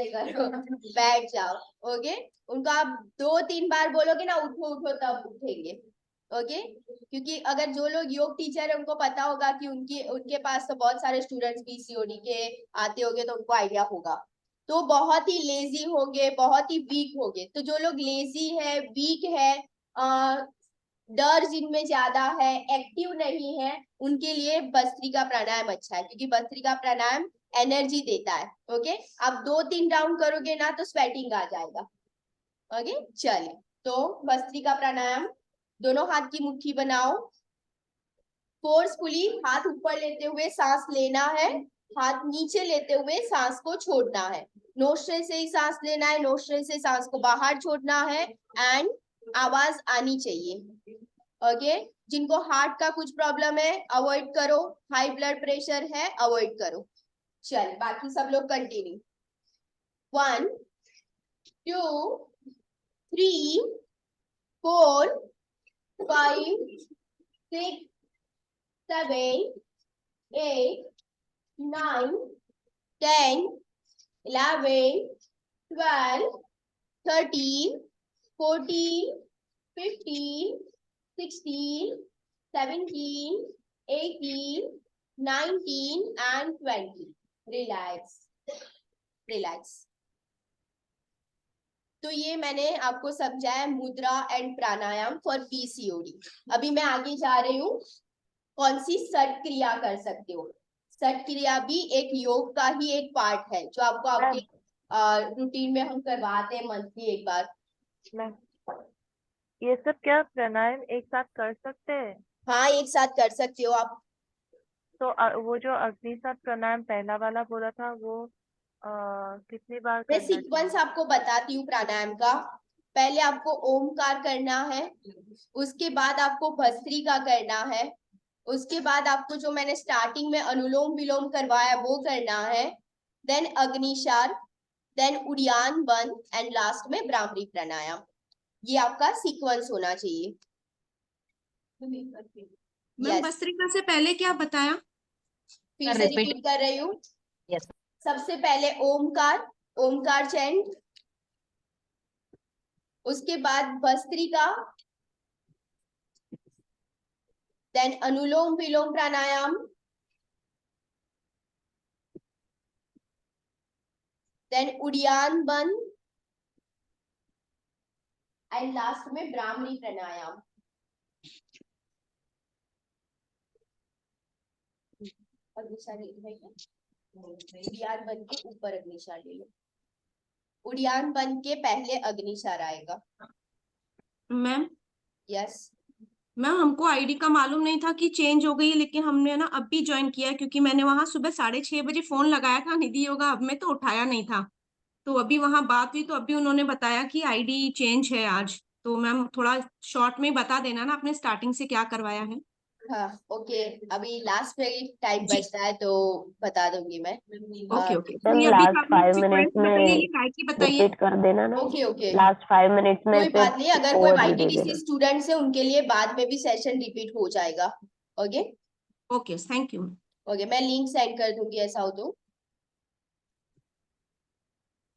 [SPEAKER 1] करो, बैठ जाओ। ओके, उनको आप 2-3 बार बोलोगे ना उठो उठो तब उठेंगे। ओके, क्योंकि अगर जो लोग योग टीचर है उनको पता होगा कि उनके पास तो बहुत सारे स्टूडेंट्स पीसीओडी के आते होंगे, तो उनको आइडिया होगा। तो बहुत ही लेजी होंगे, बहुत ही वीक होंगे। तो जो लोग लेजी है, वीक है, डर जिनमें ज्यादा है, एक्टिव नहीं है, उनके लिए भस्त्रिका प्राणायाम अच्छा है, क्योंकि भस्त्रिका प्राणायाम एनर्जी देता है। ओके, आप 2-3 राउंड करोगे ना तो स्वेटिंग आ जाएगा। ओके, चलिए, तो भस्त्रिका प्राणायाम, दोनों हाथ की मुट्ठी बनाओ, फोर्सफुली हाथ ऊपर लेते हुए सांस लेना है, हाथ नीचे लेते हुए सांस को छोड़ना है। नोस्ट्रिल से ही सांस लेना है, नोस्ट्रिल से सांस को बाहर छोड़ना है, एंड आवाज आनी चाहिए। ओके जिनको हार्ट का कुछ प्रॉब्लम है अवॉइड करो, हाई ब्लड प्रेशर है अवॉइड करो। चल बाकी सब लोग कंटिन्यू। 1 2 3 4 5 6 7 8 9 10 11 12 13 14 15 16 17 18 19 and 20। Relax relax. तो ये मैंने आपको समझाया मुद्रा एंड प्राणायाम फॉर पीसीओडी। अभी मैं आगे जा रही हूँ, कौन सी सट क्रिया कर सकते हो। सट क्रिया भी एक योग का ही एक पार्ट है जो आपको आपके रूटीन में हम करवाते हैं मंथली एक बार।
[SPEAKER 8] ये सब क्या प्राणायाम एक साथ कर सकते हैं?
[SPEAKER 1] हाँ एक साथ कर सकते हो आप।
[SPEAKER 8] तो वो जो अग्निसात प्राणायाम पहला वाला बोला था वो कितनी बार
[SPEAKER 1] मैं
[SPEAKER 8] करना
[SPEAKER 1] सीक्वेंस
[SPEAKER 8] चाहिए?
[SPEAKER 1] आपको बताती हूँ प्राणायाम का। पहले आपको ओमकार करना है, उसके बाद आपको भस्त्रिका करना है, उसके बाद आपको जो मैंने स्टार्टिंग में अनुलोम विलोम करवाया वो करना है, देन अग्निशार, देन उड़ियान बंद एंड लास्ट में ब्राह्मरी प्राणायाम। ये आपका सीक्वेंस होना चाहिए।
[SPEAKER 12] मैम भस्त्रिका से पहले क्या बताया?
[SPEAKER 1] फिर से रिपीट कर रही हूँ।
[SPEAKER 5] यस
[SPEAKER 1] सबसे पहले ओमकार, ओमकार चैंट, उसके बाद भस्त्रिका, देन अनुलोम विलोम प्राणायाम, देन उड़ियान बंद एंड लास्ट में ब्राह्मरी प्राणायाम। अग्निशार उड़ियान बंद के ऊपर अग्निशार ले लो। उड़ियान बंद के पहले अग्निशार आएगा।
[SPEAKER 12] मैम
[SPEAKER 1] यस
[SPEAKER 12] मैम हमको आईडी का मालूम नहीं था कि चेंज हो गई है, लेकिन हमने ना अब भी ज्वाइन किया है क्योंकि मैंने वहां सुबह 6:30 बजे फोन लगाया था निधि योगा अब में, तो उठाया नहीं था। तो अभी वहां बात हुई तो अभी उन्होंने बताया कि आईडी चेंज है आज। तो मैम थोड़ा शॉर्ट में बता देना ना आपने स्टार्टिंग से क्या करवाया है।
[SPEAKER 1] हाँ ओके। अभी लास्ट में टाइम
[SPEAKER 12] जी
[SPEAKER 1] बचता है तो बता दूंगी मैं।
[SPEAKER 12] Okay okay. तो ये अभी आपने सीक्वेंस बताइए, ये काय की बताइए।
[SPEAKER 11] रिपीट कर देना ना।
[SPEAKER 1] ओके ओके
[SPEAKER 11] लास्ट 5 मिनट में
[SPEAKER 1] कोई
[SPEAKER 11] फिर
[SPEAKER 1] बात नहीं, अगर कोई
[SPEAKER 11] ओवरव्यू दे
[SPEAKER 1] वाईटीडीसी
[SPEAKER 11] देना।
[SPEAKER 1] स्टूडेंट्स है उनके लिए बाद में भी सेशन रिपीट हो जाएगा। Okay
[SPEAKER 12] okay thank you.
[SPEAKER 1] Okay मैं लिंक सेंड कर दूंगी ऐसा हो तो।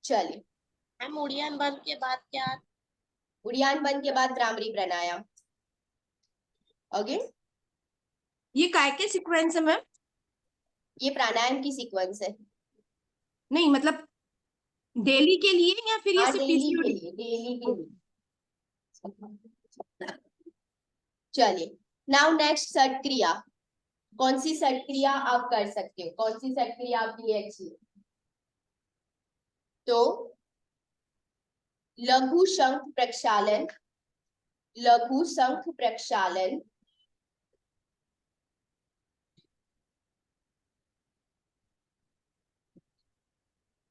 [SPEAKER 1] चलिए
[SPEAKER 2] मैम उड़ियान बंद के बाद क्या?
[SPEAKER 1] उड़ियान बंद के बाद ब्राह्मरी प्राणायाम। ओके
[SPEAKER 12] ये काय के सीक्वेंस है मैम?
[SPEAKER 1] ये प्राणायाम की सीक्वेंस है।
[SPEAKER 12] नहीं मतलब डेली के लिए या फिर ये
[SPEAKER 1] हाँ
[SPEAKER 12] सिर्फ
[SPEAKER 1] डेली के
[SPEAKER 12] पीसीओडी?
[SPEAKER 1] लिए, डेली के लिए। चलिए नाउ नेक्स्ट सट क्रिया। कौन सी सट क्रिया आप कर सकते हो, कौन सी सट क्रिया आपके लिए अच्छी है? तो लघु शंख प्रक्षालन, लघु शंख प्रक्षालन,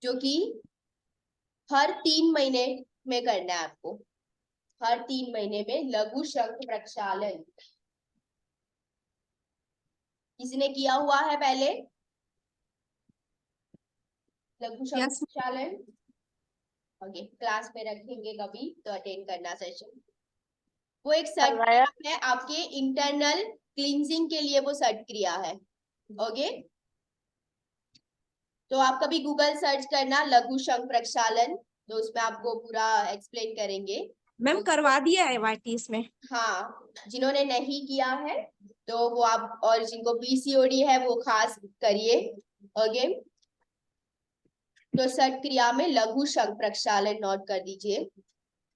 [SPEAKER 1] जो कि हर 3 महीने में करना है आपको। हर 3 महीने में लघु शंख प्रक्षालन। किसने किया हुआ है पहले लघु शंख
[SPEAKER 12] यस
[SPEAKER 1] प्रक्षालन? ओके क्लास में रखेंगे कभी तो अटेंड करना सेशन। वो एक सट क्रिया है आपके इंटरनल क्लींजिंग के लिए, वो सट क्रिया है। ओके तो आप कभी गूगल सर्च करना लघु शंख प्रक्षालन, तो उसमें आपको पूरा एक्सप्लेन करेंगे।
[SPEAKER 12] मैम करवा दिया है वाईटीएस में।
[SPEAKER 1] हाँ जिन्होंने नहीं किया है तो वो आप, और जिनको पीसीओडी है वो खास करिए। ओके तो सट क्रिया में लघु शंख प्रक्षालन नोट कर दीजिए,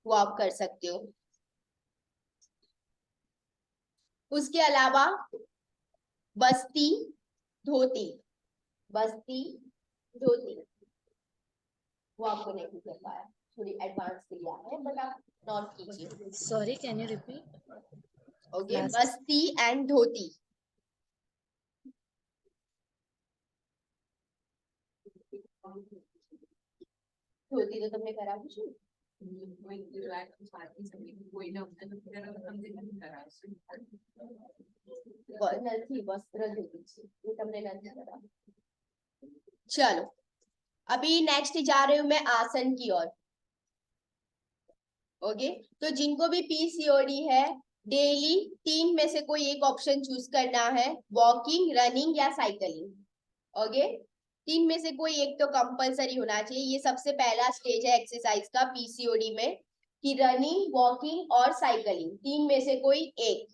[SPEAKER 1] वो आप कर सकते हो। उसके अलावा बस्ती धोती, बस्ती धोती वो आपको नहीं कर पाया, थोड़ी एडवांस क्रिया है बट आप नोट कीजिए।
[SPEAKER 7] Sorry can you repeat?
[SPEAKER 1] Okay Basti and धोती। धोती तो तुमने करा कुछ नहीं। નથી વસ્ત્ર જોયું છે એ તમને નથી કરાવ્યું. चलो अभी नेक्स्ट जा रही हूं मैं आसन की ओर. ओके तो जिनको भी पीसीओडी है डेली 3 में से कोई एक ऑप्शन चूज करना है, वॉकिंग, रनिंग या साइकिलिंग. ओके 3 में से कोई एक तो कंपलसरी होना चाहिए. ये सबसे पहला स्टेज है एक्सरसाइज का पीसीओडी में कि रनिंग, वॉकिंग और साइकिलिंग 3 में से कोई एक.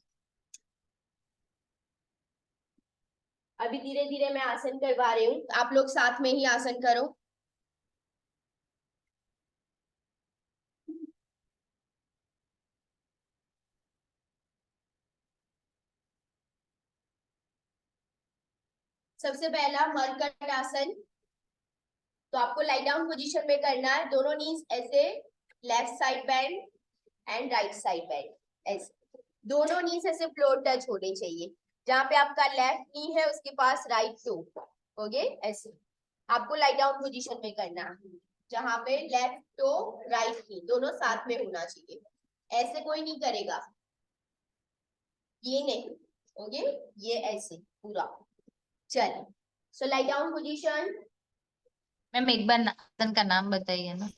[SPEAKER 1] अभी धीरे धीरे मैं आसन करवा रही हूँ, आप लोग साथ में ही आसन करो. सबसे पहला मरकट आसन. तो आपको लाई डाउन पोजीशन में करना है. दोनों नीज ऐसे, left side bend and right side bend. ऐसे दोनों नीज ऐसे फ्लोर टच होने चाहिए. जहां पे आपका लेफ्ट नी है उसके पास राइट टू. ओके ऐसे आपको लाई डाउन पोजीशन में करना है. जहां पे लेफ्ट टो राइट नी दोनों साथ में होना चाहिए. ऐसे कोई नहीं करेगा, ये नहीं. ओके ये ऐसे पूरा. चलिए सो लाई डाउन पोजीशन.
[SPEAKER 5] मैम एक बार आसन का नाम बताइए ना.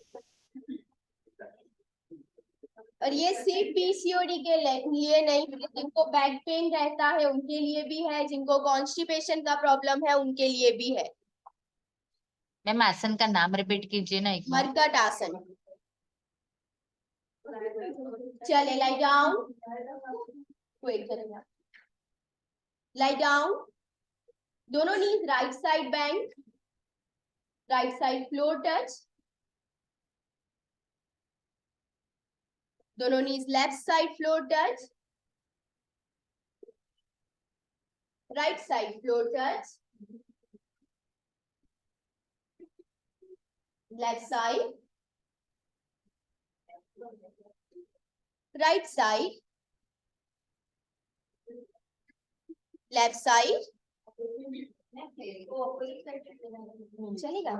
[SPEAKER 1] और ये सिर्फ पीसीओडी के लिए नहीं, जिनको बैक पेन रहता है उनके लिए भी है, जिनको कॉन्स्टिपेशन का प्रॉब्लम है उनके लिए भी है.
[SPEAKER 5] मैम आसन का नाम रिपीट कीजिए ना एक बार.
[SPEAKER 1] मरकट आसन. चले लाई डाउन. Lie down. दोनों knees right side bend, right side floor touch. दोनों knees left side floor touch, right side floor touch, left side, right side, left side. चलेगा.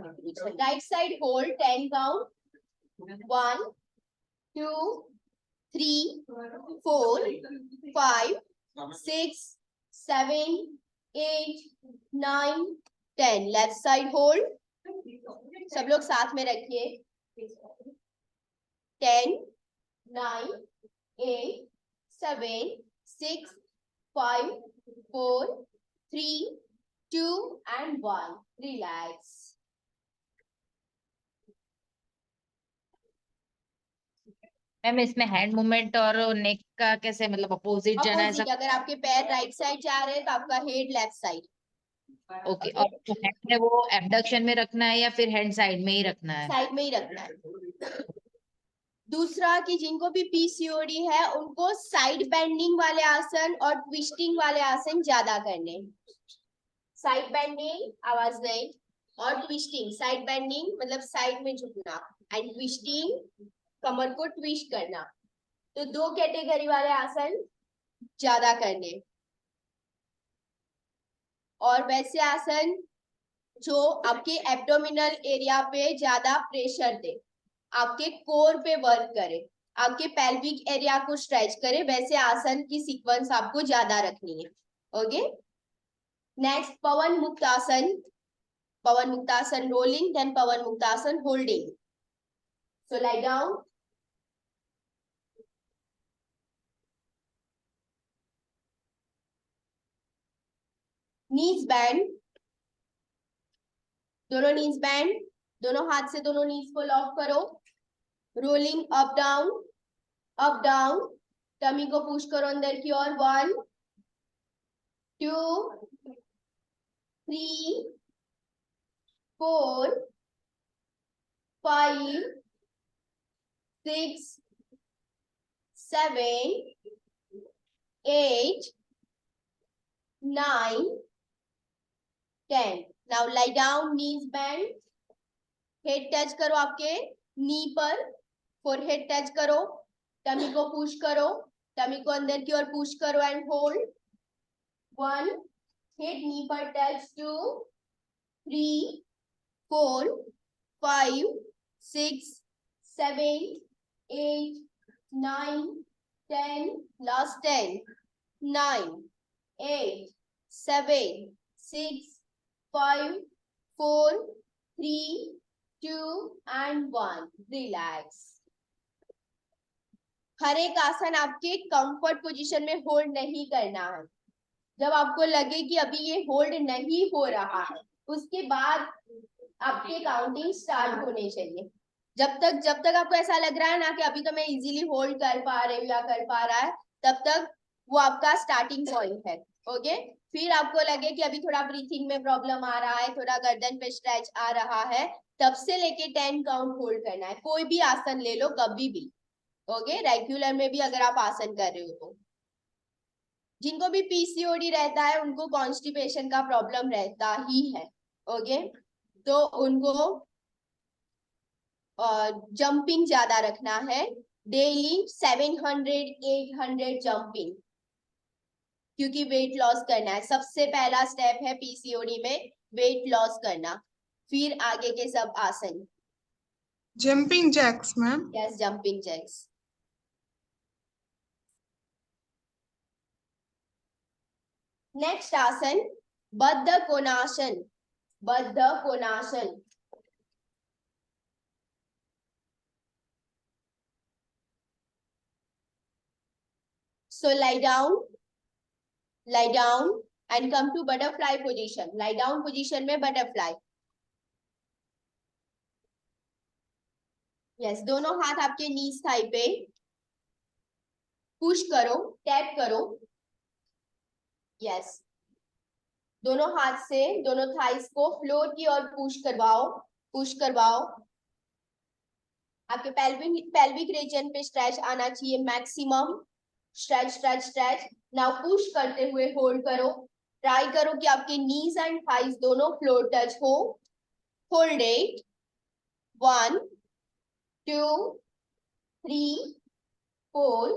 [SPEAKER 1] Right side hold 10 count. 1 2 3 4 5 6 7 8 9 10. Left side hold. सब लोग साथ में रखिए. 10 9 8 7 6 5 4 3 2 and 1. Relax.
[SPEAKER 5] मैम इसमें हैंड मूवमेंट और नेक का कैसे, मतलब अपोजिट जाना है
[SPEAKER 1] अपोजिट. अगर आपके पैर राइट साइड जा रहे हैं तो आपका हेड लेफ्ट साइड.
[SPEAKER 5] ओके. और जो हैंड है वो एबडक्शन में रखना है या फिर हैंड साइड में ही रखना है?
[SPEAKER 1] साइड में ही रखना है. दूसरा कि जिनको भी पीसीओडी है उनको साइड बेंडिंग वाले आसन और ट्विस्टिंग वाले आसन ज्यादा करने. साइड बेंडिंग आवाज नहीं, और ट्विस्टिंग. साइड बेंडिंग मतलब साइड में झुकना, एंड ट्विस्टिंग कमर को ट्विस्ट करना. तो 2 कैटेगरी वाले आसन ज्यादा करने. और वैसे आसन जो आपके एब्डोमिनल एरिया पे ज्यादा प्रेशर दे, आपके कोर पे वर्क करे, आपके पेल्विक एरिया को स्ट्रेच करे, वैसे आसन की सीक्वेंस आपको ज्यादा रखनी है. ओके नेक्स्ट पवन मुक्तासन. पवन मुक्तासन रोलिंग, देन पवन मुक्तासन होल्डिंग. सो लाई डाउन. नीज बैंड. दोनों नीज बैंड. दोनों हाथ से दोनों नीज को लॉक करो. Rolling up down, up down. Tummy को पुश करो अंदर की ओर. 1 2 3 4 5 6 7 8 9 10. Now lie down, knees bend. Head touch करो आपके नी पर. फोरहेड टच करो. टमी को पुश करो. टमी को अंदर की ओर पुश करो एंड होल्ड. 1 हेड नी पर टच. 2 3 4 5 6 7 8, 9, 10, last 10, 9, 8, 7, 6, 5, 4, 3, 2 and 1. Relax. हर एक आसन आपके कंफर्ट पोजीशन में होल्ड नहीं करना है। जब आपको लगे कि अभी ये होल्ड नहीं हो रहा है, उसके बाद आपके काउंटिंग स्टार्ट होने चाहिए। जब तक आपको ऐसा लग रहा है ना कि अभी तो मैं इजीली होल्ड कर पा रही हूँ या कर पा रहा है, तब तक वो आपका स्टार्टिंग पॉइंट है। ओके, फिर आपको लगे कि अभी थोड़ा ब्रीथिंग में प्रॉब्लम आ रहा है, थोड़ा गर्दन पे स्ट्रेच आ रहा है, तब से लेके 10 काउंट होल्ड करना है। कोई भी आसन ले लो कभी भी। ओके, रेगुलर में भी अगर आप आसन कर रहे हो तो। जिनको भी पीसीओडी रहता है उनको कॉन्स्टिपेशन का प्रॉब्लम रहता ही है। ओके, तो उनको जंपिंग ज्यादा रखना है। डेली 700-800 जंपिंग, क्योंकि वेट लॉस करना है। सबसे पहला स्टेप है पीसीओडी में वेट लॉस करना, फिर आगे के सब आसन।
[SPEAKER 13] Jumping jacks ma'am.
[SPEAKER 1] Yes, jumping jacks. Next आसन बद्ध कोणासन। बद्ध कोणासन। So lie down and come to butterfly position. Lie down position में butterfly. Yes, दोनों हाथ आपके नीज थाई पे पुश करो, टैप करो। यस, दोनों हाथ से दोनों थाइस को फ्लोर की ओर पुश करवाओ। आपके पेल्विक रीजन पे स्ट्रेच आना चाहिए मैक्सिमम। स्ट्रेच। नाउ पुश करते हुए होल्ड करो। ट्राई करो कि आपके नीज एंड थाइस दोनों फ्लोर टच हो। Hold it. 1, 2, 3, 4,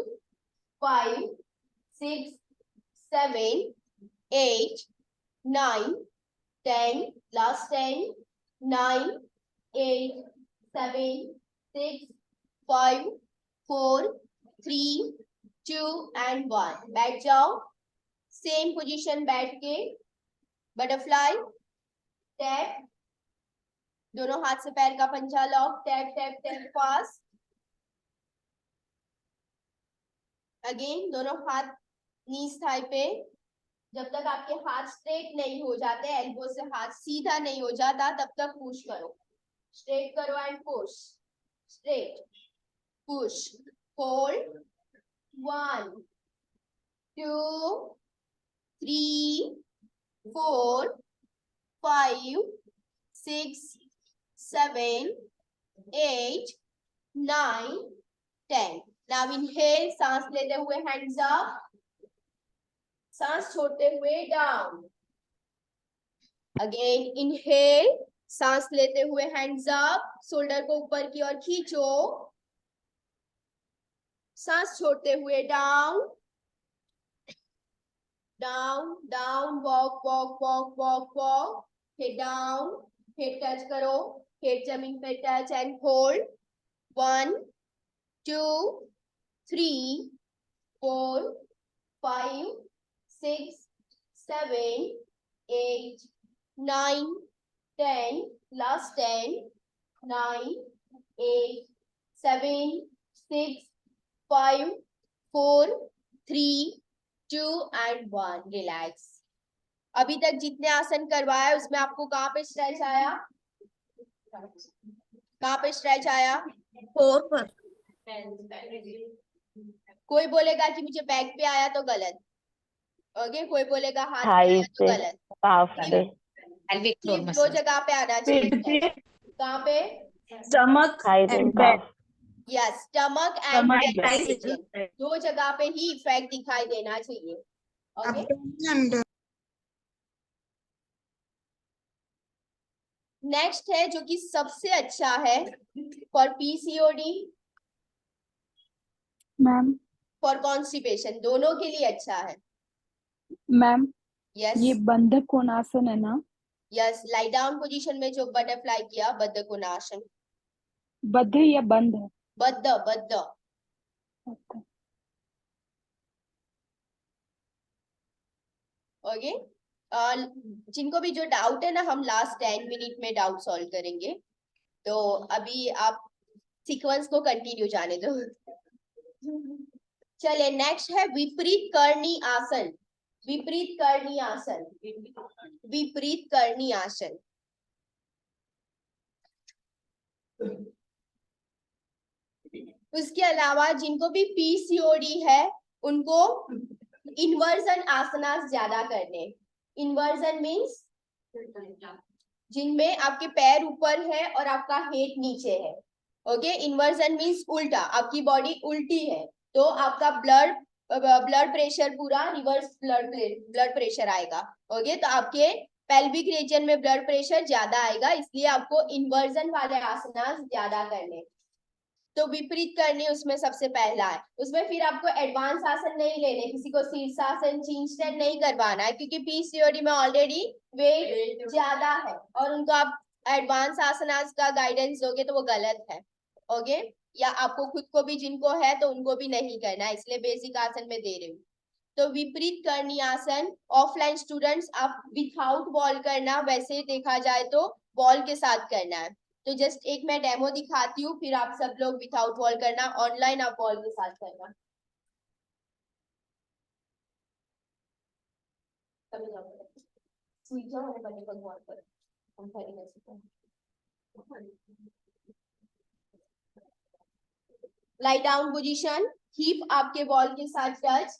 [SPEAKER 1] 5, 6, 7, 8, 9, 10, last 10, 9, 8, 7, 6, 5, 4, 3, 2 and 1. बैठ जाओ, सेम पोजीशन बैठ के बटरफ्लाई। टैप, दोनों हाथ से पैर का पंजा लॉक। Tap fast. अगेन दोनों हाथ नीज थाई पे। जब तक आपके हाथ स्ट्रेट नहीं हो जाते, एल्बो से हाथ सीधा नहीं हो जाता, तब तक पुश करो। स्ट्रेट करो and push. Straight, push, hold. 1, 2, 3, 4, 5, 6, 7, 8, 9, 10. Now inhale, सांस लेते हुए hands up, सांस छोड़ते हुए डाउन। अगेन इनहेल, सांस लेते हुए हैंड्स अप, शोल्डर को ऊपर की ओर खींचो। सांस छोड़ते हुए down, walk. Head down, head touch करो, हेड जमीन पे touch and hold. 1, 2, 3, 4, 5, 6, 7, 8, 9, 10, last 10, 9, 8, 7, 6, 5, 4, 3, 2 and 1. Relax. अभी तक जितने आसन करवाया उसमें आपको कहाँ पे स्ट्रेच आया? कहाँ पे स्ट्रेच आया?
[SPEAKER 12] 4 पर।
[SPEAKER 1] कोई बोलेगा कि मुझे बैक पे आया तो गलत। ओके, कोई बोलेगा हाथ पे
[SPEAKER 6] थाई
[SPEAKER 1] आया तो
[SPEAKER 6] पे,
[SPEAKER 1] गलत।
[SPEAKER 6] काफ पे,
[SPEAKER 5] फ्लोर
[SPEAKER 1] सिर्फ 2 जगह पे आना चाहिए। कहाँ पे?
[SPEAKER 12] स्टमक
[SPEAKER 6] थाई
[SPEAKER 12] एंड
[SPEAKER 6] पे,
[SPEAKER 12] back.
[SPEAKER 1] Yes, stomach and back region, 2 जगह पे ही इफेक्ट दिखाई देना चाहिए। ओके,
[SPEAKER 13] एंड
[SPEAKER 1] नेक्स्ट है जो कि सबसे अच्छा है for PCOD,
[SPEAKER 9] ma'am
[SPEAKER 1] for constipation, दोनों के लिए अच्छा है।
[SPEAKER 9] मैम
[SPEAKER 1] यस
[SPEAKER 9] ये बंधक कोणासन है ना?
[SPEAKER 1] यस, लाई डाउन पोजीशन में जो बटरफ्लाई किया, बद्ध कोणासन।
[SPEAKER 9] बद्ध या बंद है?
[SPEAKER 1] बद्ध ओके। जिनको भी जो डाउट है ना, हम लास्ट 10 मिनट में डाउट सॉल्व करेंगे। तो अभी आप सीक्वेंस को कंटिन्यू जाने दो। चलिए नेक्स्ट है विपरीत करनी आसन। विपरीत करनी आसन, विपरीत करनी आसन। उसके अलावा जिनको भी पीसीओडी है उनको इन्वर्जन आसनास ज्यादा करने। इन्वर्जन मीन्स जिनमें आपके पैर ऊपर है और आपका हेड नीचे है। ओके, इन्वर्जन मीन्स उल्टा, आपकी बॉडी उल्टी है तो आपका ब्लड प्रेशर पूरा रिवर्स ब्लड प्रेशर आएगा। ओके, तो आपके पेल्विक रीजन में ब्लड प्रेशर ज्यादा आएगा, इसलिए आपको इन्वर्जन वाले आसनास ज्यादा करने। तो विपरीत करनी उसमें सबसे पहला है। उसमें फिर आपको एडवांस आसन नहीं लेने, किसी को शीर्षासन चिंतन नहीं करवाना है, क्योंकि पीसीओडी में ऑलरेडी वेट ज्यादा है और उनको आप एडवांस आसनास का गाइडेंस दोगे तो वो गलत है। ओके, या आपको खुद को भी जिनको है तो उनको भी नहीं करना है, इसलिए बेसिक आसन में दे रही हूँ। तो विपरीत करनी आसन ऑफलाइन स्टूडेंट्स आप विथआउट बॉल करना, वैसे देखा जाए तो बॉल के साथ करना है। तो जस्ट एक मैं डेमो दिखाती हूँ, फिर आप सब लोग विथआउट बॉल करना, ऑनलाइन आप बॉल के साथ करना। लाई डाउन पोजीशन, हिप आपके बॉल के साथ टच,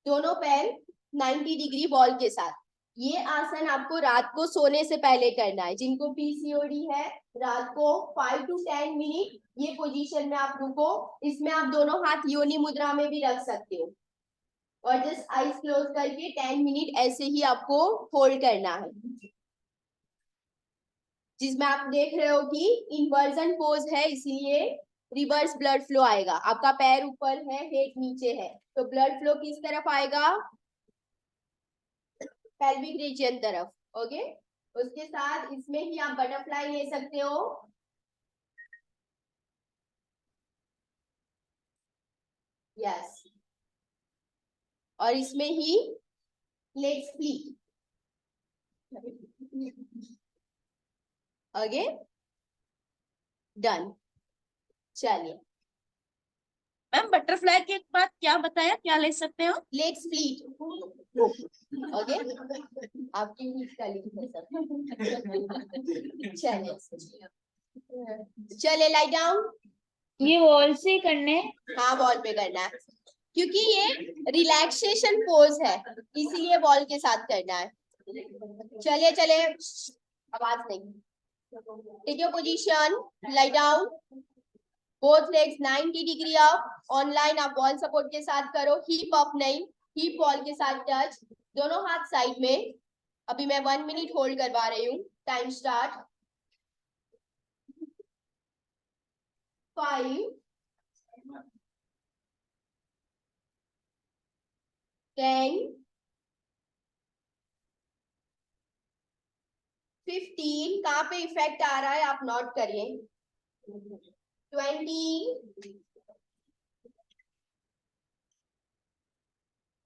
[SPEAKER 1] दोनों पैर 90 डिग्री बॉल के साथ। ये आसन आपको रात को सोने से पहले करना है। जिनको पीसीओडी है रात को 5 to 10 मिनट ये पोजीशन में आप रुको। इसमें आप दोनों हाथ योनि मुद्रा में भी रख सकते हो और जस्ट आईज क्लोज करके 10 मिनट ऐसे ही आपको होल्ड करना है, जिसमें आप देख रहे हो कि इन्वर्जन पोज है, इसीलिए रिवर्स ब्लड फ्लो आएगा। आपका पैर ऊपर है, हेड नीचे है, तो ब्लड फ्लो किस तरफ आएगा? पेल्विक रीजन तरफ। ओके, उसके साथ इसमें ही आप बटरफ्लाई ले सकते हो। यस, और इसमें ही लेग स्प्लिट। Okay, done. चलिए
[SPEAKER 12] मैम बटरफ्लाई के बाद क्या बताया, क्या ले सकते हो?
[SPEAKER 1] Leg split. ओके, आपकी ही कलीग है सब। चलिए लाई डाउन।
[SPEAKER 10] ये वॉल से करने?
[SPEAKER 1] हाँ, वॉल पे करना है, क्योंकि ये रिलैक्सेशन पोज है, इसीलिए वॉल के साथ करना है। चलिए चलिए, आवाज नहीं। Take your position, lie down, both legs 90 degree up. Online आप वॉल सपोर्ट के साथ करो, हिप अप नहीं, हिप वॉल के साथ टच, दोनों हाथ साइड में। अभी मैं 1 मिनट होल्ड करवा रही हूँ। Time start. 5 10 15। कहाँ पे इफेक्ट आ रहा है आप नोट करिए। 20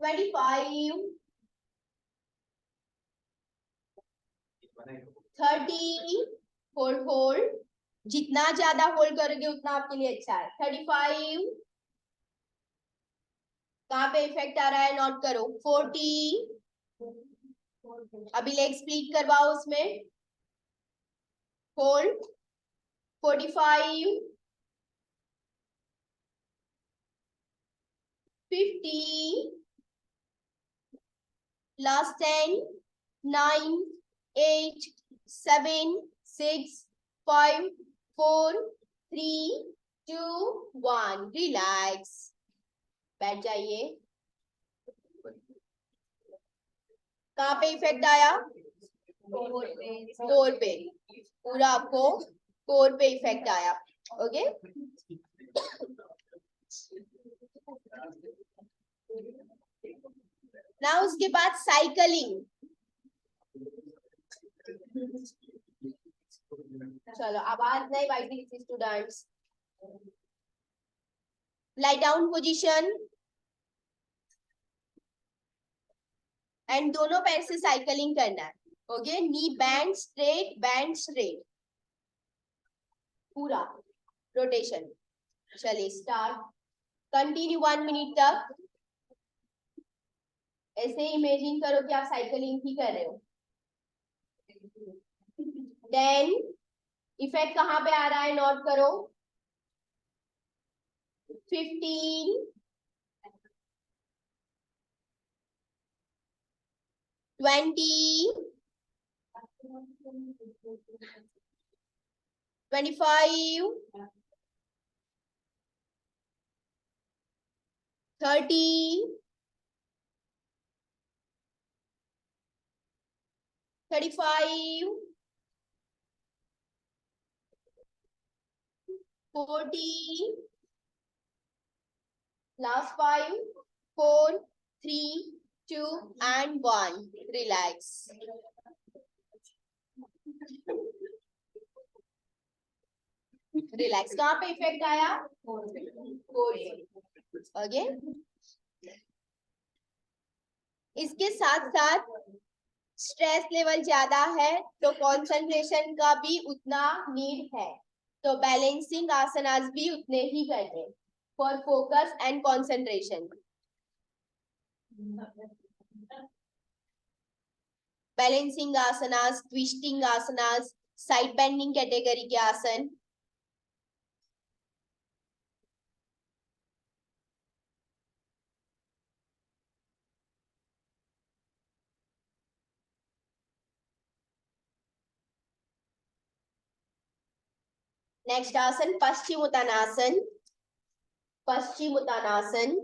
[SPEAKER 1] 25 30। होल्ड होल्ड, जितना ज्यादा होल्ड करोगे उतना आपके लिए अच्छा है। 35। कहाँ पे इफेक्ट आ रहा है नोट करो। 40। अभी लेग स्प्लिट करवाओ उसमें, होल्ड। 45 50। लास्ट 10 9 8 7 6 5 4 3 2 1। रिलैक्स, बैठ जाइए। कहाँ पे इफेक्ट आया? कोर पे, पूरा आपको कोर पे इफेक्ट आया। ओके, ना उसके बाद साइकिलिंग। चलो आवाज नहीं biting students. lie down position and दोनों पैर से साइकिलिंग करना है. ओके, नी बैंड स्ट्रेट पूरा रोटेशन. चलिए स्टार्ट. कंटिन्यू 1 मिनट तक. ऐसे इमेजिन करो कि आप साइकिलिंग ही कर रहे हो. देन इफेक्ट कहाँ पे आ रहा है नोट करो. 15 20 25 30 35 40 last 5 4 3 2 and 1. Relax. रिलैक्स. कहाँ पे इफेक्ट आया? ओके. इसके साथ साथ स्ट्रेस लेवल ज्यादा है तो कंसंट्रेशन का भी उतना नीड है. तो बैलेंसिंग आसनास भी उतने ही करने for focus and concentration. Balancing asanas, twisting asanas, side bending category के आसन. नेक्स्ट आसन Paschimottanasana. Paschimottanasana.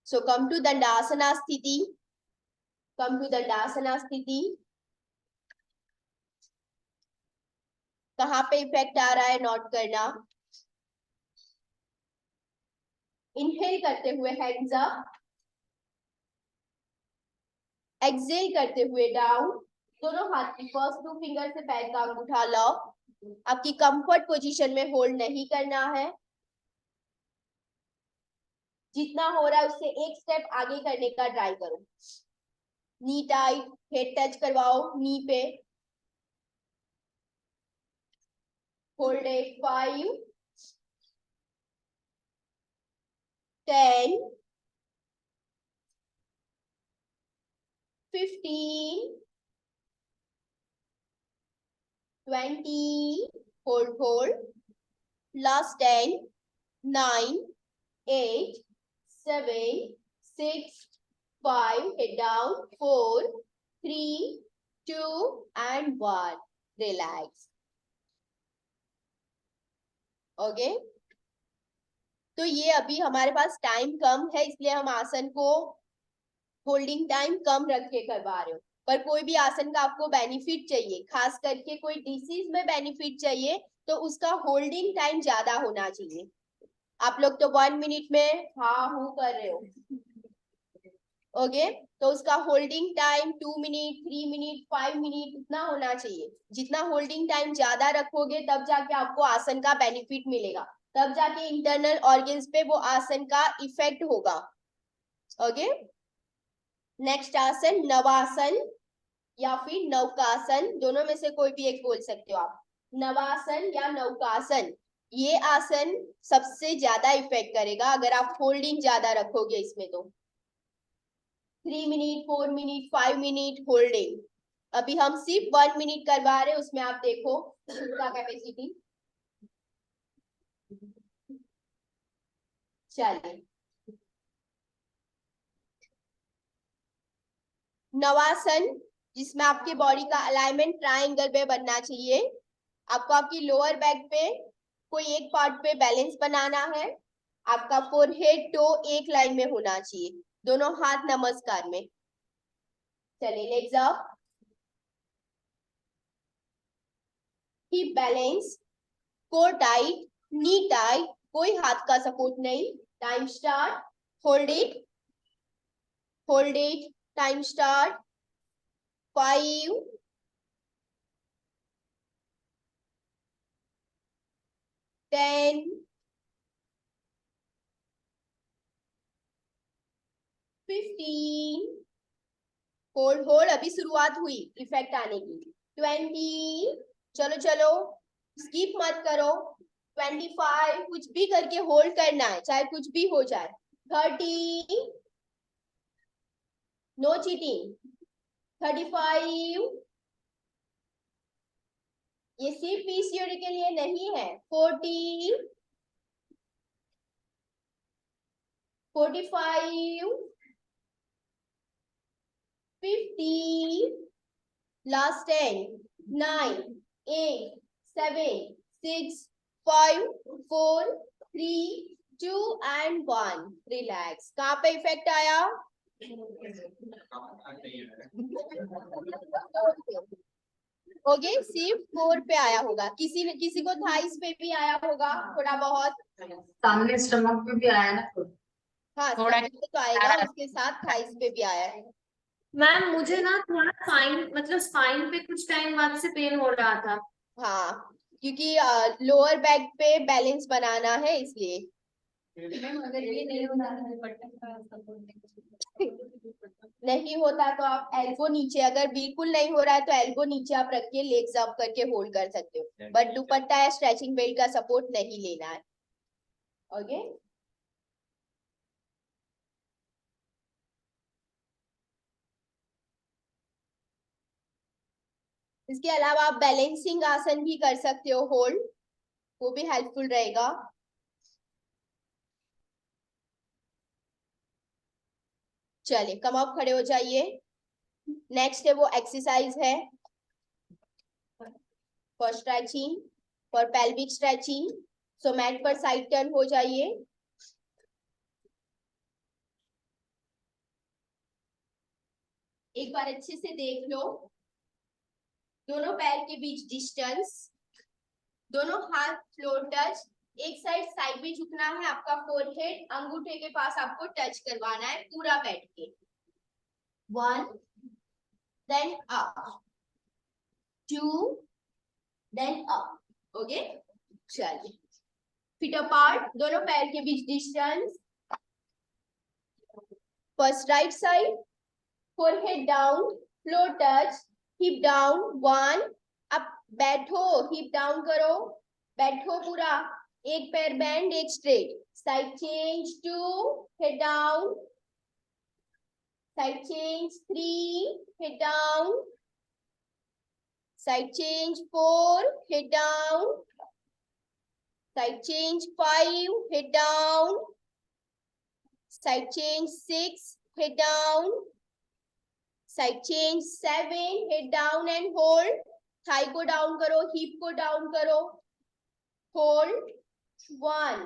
[SPEAKER 1] So come to Dandasana स्थिति. Come to Dandasana स्थिति. कहाँ पे इफेक्ट आ रहा है नोट करना. इनहेल करते हुए हैंड्स अप. एक्सहेल करते हुए डाउन. दोनों हाथ की फर्स्ट 2 फिंगर से पैर का अंगूठा लॉक. आपकी कंफर्ट पोजीशन में होल्ड नहीं करना है. जितना हो रहा है उससे एक स्टेप आगे करने का ट्राई करो. नी टाइट, हेड टच करवाओ नी पे. Hold it. 5 10 15 20. hold. Last 10 9 8 7 6 5. Head down. 4 3 2 and 1. Relax. Okay. तो ये अभी हमारे पास टाइम कम है इसलिए हम आसन को होल्डिंग टाइम कम रख के करवा रहे हो. पर कोई भी आसन का आपको बेनिफिट चाहिए, खास करके कोई डिसीज में बेनिफिट चाहिए तो उसका होल्डिंग टाइम ज्यादा होना चाहिए. आप लोग तो 1 मिनट में हाँ हूँ कर रहे हो. ओके. तो उसका holding time 2 minute 3 minute 5 minute इतना होना चाहिए. जितना होल्डिंग टाइम ज्यादा रखोगे तब जाके आपको आसन का बेनिफिट मिलेगा. तब जाके इंटरनल ऑर्गन्स पे वो आसन का इफेक्ट होगा. ओके. नेक्स्ट आसन नवासन या फिर नौकासन. दोनों में से कोई भी एक बोल सकते हो आप. नवासन या नौकासन. ये आसन सबसे ज्यादा इफेक्ट करेगा अगर आप होल्डिंग ज्यादा रखोगे इसमें. तो 3 मिनट 4 मिनट 5 मिनट होल्डिंग. अभी हम सिर्फ 1 मिनट करवा रहे हैं. उसमें आप देखो उसका कैपेसिटी. चलिए. नवासन जिसमें आपके बॉडी का अलाइनमेंट ट्रायंगल पे बनना चाहिए. आपको आपकी लोअर बैक पे कोई एक पार्ट पे बैलेंस बनाना है. आपका फोरहेड टो एक लाइन में होना चाहिए. दोनों हाथ नमस्कार में. चलिए legs up. Keep balance. Core tight, knee tight, कोई हाथ का सपोर्ट नहीं. Time start. Hold it. Time start. 5 10 15, hold hold, अभी शुरुआत हुई इफेक्ट आने की। 20, चलो चलो स्किप मत करो। 25, कुछ भी करके होल्ड करना है, चाहे कुछ भी हो जाए। 30, नो चीटिंग। 35, ये सिर्फ पीसीओडी के लिए नहीं है। 40, 45, 50, लास्ट 10, 9, 8, 7, 6, 5, 4, 3, 2 and 1, रिलैक्स। कहाँ पे इफेक्ट आया? ओके, सिर्फ 4 पे आया होगा। किसी को थाइस पे भी आया होगा थोड़ा बहुत।
[SPEAKER 4] सामने स्टमक पे भी आया ना थोड़ा।
[SPEAKER 1] हाँ,
[SPEAKER 5] थोड़ा
[SPEAKER 1] stomach पे तो आएगा, उसके साथ थाइस पे भी आया है।
[SPEAKER 3] मैम मुझे ना थोड़ा स्पाइन पे कुछ टाइम बाद से पेन हो रहा था।
[SPEAKER 1] हाँ, क्योंकि लोअर बैक पे बैलेंस बनाना है इसलिए।
[SPEAKER 3] अगर ये नहीं होता
[SPEAKER 1] नहीं होता तो आप एल्बो नीचे, अगर बिल्कुल नहीं हो रहा है तो एल्बो नीचे आप रख के लेग्स अप करके होल्ड कर सकते हो, बट दुपट्टा या स्ट्रेचिंग बेल्ट का सपोर्ट नहीं लेना है। ओके, इसके अलावा आप बैलेंसिंग आसन भी कर सकते हो होल्ड, वो भी हेल्पफुल रहेगा। चलिए कम अप खड़े हो जाइए। नेक्स्ट है वो एक्सरसाइज है for stretching, for pelvic stretching. So mat पर साइड टर्न हो जाइए। एक बार अच्छे से देख लो, दोनों पैर के बीच डिस्टेंस, दोनों हाथ फ्लोर टच। एक साइड में झुकना है, आपका फोरहेड अंगूठे के पास आपको टच करवाना है पूरा बैठ के। 1, then up, 2, then up. Okay, चलिए फीट अपार्ट, दोनों पैर के बीच distance. First right side, forehead down, floor touch, hip down. 1, अब बैठो, हिप डाउन करो, बैठो पूरा, एक पैर बेंड, एक straight. Side change 2, head down, side change 3, head down, side change 4, head down, side change 5, head down, side change 6, head down, side change 7, head down and hold. Thigh को डाउन करो, हिप को डाउन करो, hold. 1,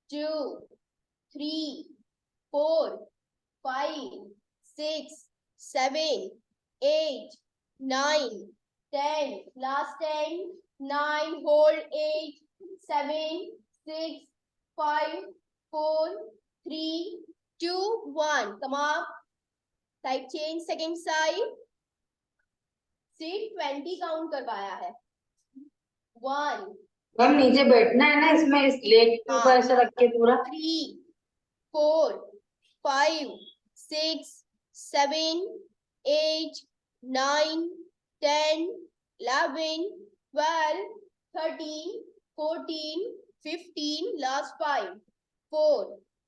[SPEAKER 1] 2, 3, 4, 5, 6, 7, 8, 9, 10, last 10, 9, hold 8, 7, 6, 5, 4, 3, 2, 1, come up, side change, second side. सिर्फ 20 काउंट करवाया है। 1,
[SPEAKER 4] मैम नीचे बैठना है ना इसमें, इस लेग के ऊपर ऐसे रख के पूरा।
[SPEAKER 1] 3, 4, 5, 6, 7, 8, 9, 10, 11, 12, 13, 14, 15, लास्ट 5, 4,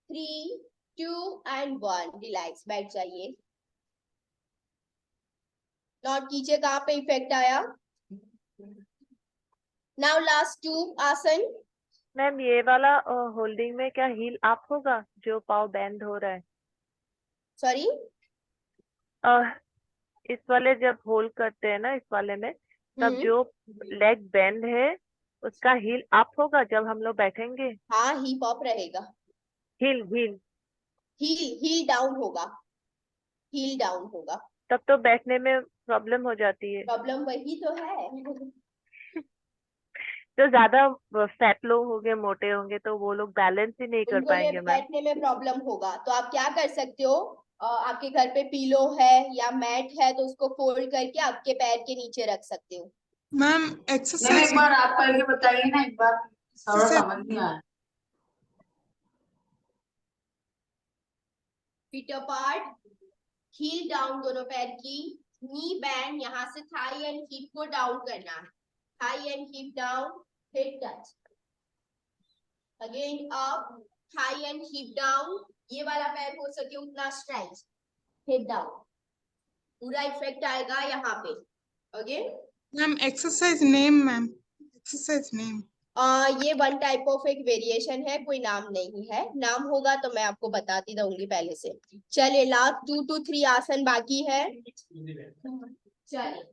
[SPEAKER 1] 3, 2 and 1, रिलैक्स, बैठ जाइए। नोट कीजिए कहाँ पे इफेक्ट आया। नाउ लास्ट 2 आसन।
[SPEAKER 8] मैम ये वाला होल्डिंग में क्या हील अप होगा जो पाव बेंड हो रहा है?
[SPEAKER 1] सॉरी,
[SPEAKER 8] इस वाले जब होल्ड करते हैं ना, इस वाले में, तब जो लेग बेंड है उसका हील अप होगा जब हम लोग बैठेंगे?
[SPEAKER 1] हाँ, हिप अप रहेगा।
[SPEAKER 8] हील हील
[SPEAKER 1] हील डाउन होगा, हील डाउन होगा।
[SPEAKER 8] तब तो बैठने में प्रॉब्लम हो जाती है।
[SPEAKER 1] प्रॉब्लम वही तो है।
[SPEAKER 8] जो ज्यादा फैट लोग होंगे, मोटे होंगे, तो वो लोग बैलेंस ही नहीं कर
[SPEAKER 1] उनको
[SPEAKER 8] पाएंगे मैम।
[SPEAKER 1] बैठने में प्रॉब्लम होगा, तो आप क्या कर सकते हो, आपके घर पे पिलो है या मैट है तो उसको फोल्ड करके आपके पैर के नीचे रख सकते हो।
[SPEAKER 13] मैम
[SPEAKER 4] मैम
[SPEAKER 13] एक्सरसाइज
[SPEAKER 4] एक बार आप करके बताइए ना, एक बार थोड़ा समझ नहीं आया।
[SPEAKER 1] फीट अपार्ट, हील डाउन दोनों पैर की, नी बैंड, यहाँ से थाई एंड हिप को डाउन करना है, thigh and hip down, hip touch, again up, thigh and hip down, ये वाला पैर हो सके उतना स्ट्रेच, हिप डाउन, पूरा इफेक्ट आएगा यहाँ पे। Again
[SPEAKER 13] ma'am exercise name, ma'am exercise name.
[SPEAKER 1] ये वन टाइप ऑफ एक वेरिएशन है, कोई नाम नहीं है, नाम होगा तो मैं आपको बताती रहूंगी पहले से। चलिए लास्ट 2 to 3 आसन बाकी है। चलिए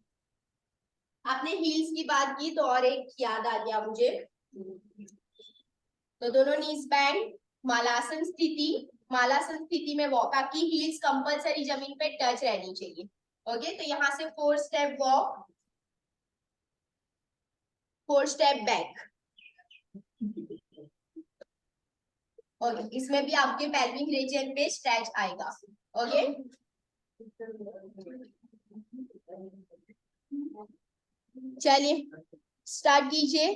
[SPEAKER 1] आपने हील्स की बात की तो और एक याद आ गया मुझे, तो दोनों नीज बैंड, मालासन स्थिति, मालासन स्थिति में वॉक, आपकी हील्स कंपलसरी जमीन पे टच रहनी चाहिए। ओके, तो यहाँ से 4 step walk, 4 step back. Okay, इसमें भी आपके पेल्विक रीजन पे स्ट्रेच आएगा। ओके, चलिए स्टार्ट कीजिए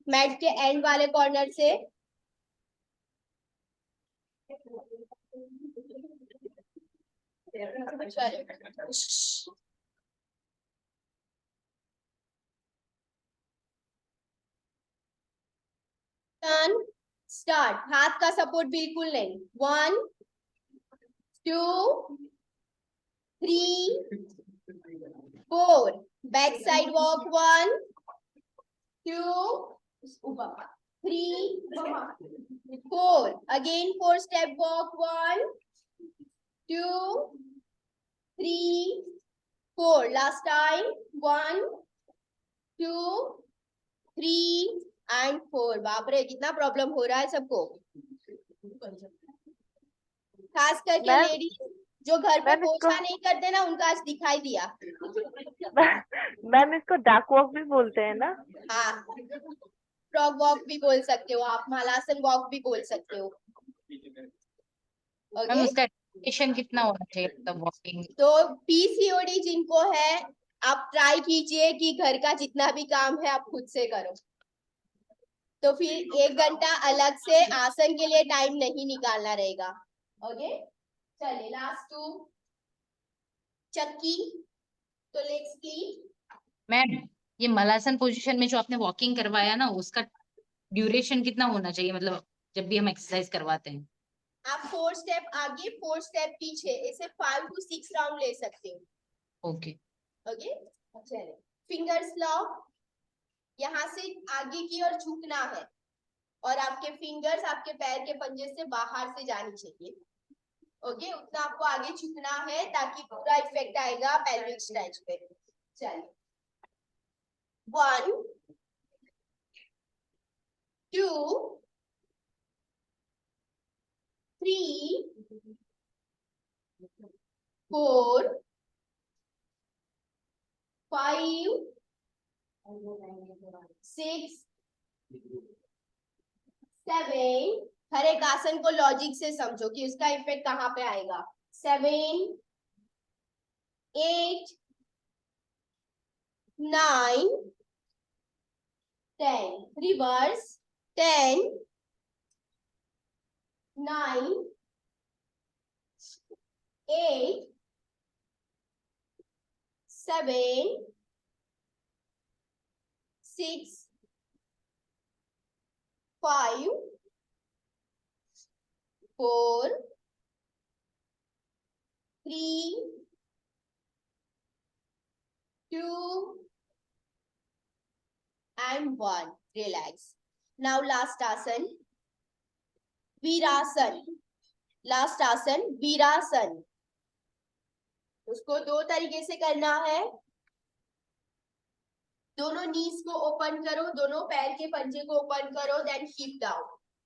[SPEAKER 1] मैट के एंड वाले कॉर्नर से। टर्न, स्टार्ट, हाथ का सपोर्ट बिल्कुल नहीं। 1 2 3 4, back side walk, 1 2 3 4, again 4 step walk, 1 2 3 4, last time 1 2 3 and 4। बाप रे, कितना प्रॉब्लम हो रहा है सबको, खास करके
[SPEAKER 8] मैम,
[SPEAKER 1] लेडीज जो घर पे
[SPEAKER 8] मैम इसको
[SPEAKER 1] पोछा नहीं करते ना, उनका आज दिखाई दिया।
[SPEAKER 8] मैम इसको डाक वॉक भी बोलते हैं ना?
[SPEAKER 1] हाँ, फ्रॉग वॉक भी बोल सकते हो आप, मालासन वॉक भी बोल सकते हो।
[SPEAKER 5] मैम
[SPEAKER 1] ओके,
[SPEAKER 5] उसका ड्यूरेशन कितना होना चाहिए, मतलब वॉकिंग?
[SPEAKER 1] तो पीसीओडी जिनको है, आप ट्राई कीजिए कि घर का जितना भी काम है आप खुद से करो, तो फिर 1 घंटा अलग से आसन के लिए टाइम नहीं निकालना रहेगा। ओके, चलिए लास्ट 2 चक्की, तो लेग्स की।
[SPEAKER 5] मैम ये मलासन पोजीशन में जो आपने वॉकिंग करवाया ना, उसका ड्यूरेशन कितना होना चाहिए, मतलब जब भी हम एक्सरसाइज करवाते हैं?
[SPEAKER 1] आप 4 स्टेप आगे 4 स्टेप पीछे, इसे 5 to 6 राउंड ले सकते हो।
[SPEAKER 5] ओके
[SPEAKER 1] ओके, चलिए फिंगर्स लॉक, यहाँ से आगे की ओर झुकना है और आपके फिंगर्स आपके पैर के पंजे से बाहर से जानी चाहिए। ओके, उतना आपको आगे झुकना है ताकि पूरा इफेक्ट आएगा पेल्विक स्ट्रेच पे। चलिए 1 2 3 4 5 6 7, हर एक आसन को लॉजिक से समझो कि उसका इफेक्ट कहाँ पे आएगा। 7 8 9 10, reverse 10 9 8 7 6 5 4 3 2 and 1. Relax. Now last asan, वीरासन। लास्ट आसन वीरासन, उसको 2 तरीके से करना है। दोनों नीज को ओपन करो, दोनों पैर के पंजे को ओपन करो, देन हिप डाउन,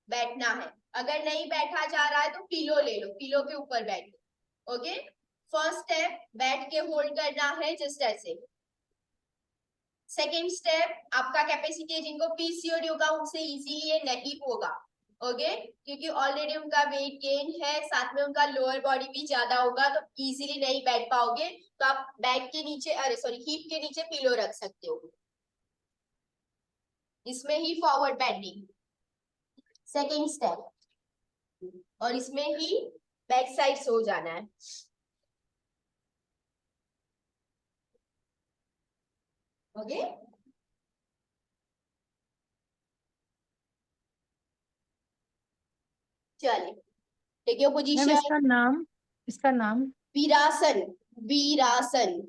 [SPEAKER 1] बैठना है। अगर नहीं बैठा जा रहा है तो पिलो ले लो, पिलो के ऊपर बैठो। ओके, फर्स्ट स्टेप बैठ के होल्ड करना है जस्ट ऐसे। सेकेंड स्टेप, आपका कैपेसिटी जिनको पीसीओडी होगा उनसे इजीली ये नहीं होगा। ओके, क्योंकि ऑलरेडी उनका वेट गेन है, साथ में उनका लोअर बॉडी भी ज्यादा होगा, तो इजीली नहीं बैठ पाओगे। तो आप बैक के नीचे, अरे सॉरी, हिप के नीचे पिलो रख सकते हो, इसमें ही फॉरवर्ड बेंडिंग सेकेंड स्टेप, और इसमें ही बैक साइड सो जाना है। ओके चलिए टेक योर
[SPEAKER 4] मैम
[SPEAKER 1] पोजीशन।
[SPEAKER 4] इसका नाम
[SPEAKER 1] वीरासन, वीरासन।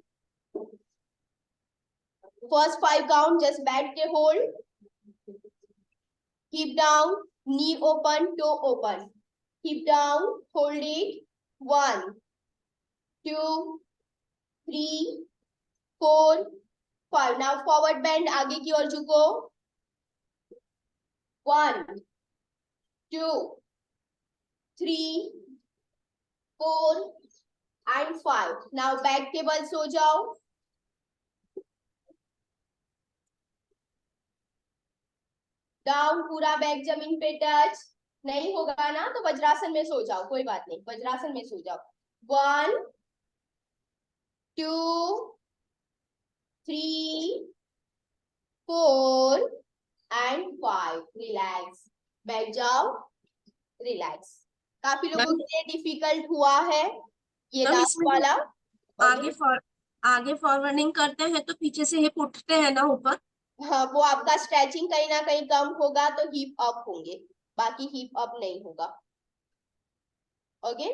[SPEAKER 1] फर्स्ट 5 काउंट, जस्ट बैठ के hold, keep down, knee open, toe open, keep down, hold it, 1 2 3 4 5। now forward bend, आगे की ओर झुको, 1 2 3 4 and 5। now बैक के बल सो जाओ, डाउन, पूरा बैक जमीन पे टच नहीं होगा ना तो वज्रासन में सो जाओ, कोई बात नहीं, वज्रासन में सो जाओ, 1 2 3 4 and 5। रिलैक्स, बैठ जाओ, रिलैक्स। काफी लोगों के लिए डिफिकल्ट हुआ है ये
[SPEAKER 12] मैम
[SPEAKER 1] लास्ट
[SPEAKER 12] इसमें
[SPEAKER 1] वाला।
[SPEAKER 12] आगे फॉरवर्डिंग करते हैं तो पीछे से हिप उठते हैं ना ऊपर।
[SPEAKER 1] हाँ, वो आपका स्ट्रेचिंग कहीं ना कहीं कम होगा तो हिप अप होंगे, बाकी हिप अप नहीं होगा। ओके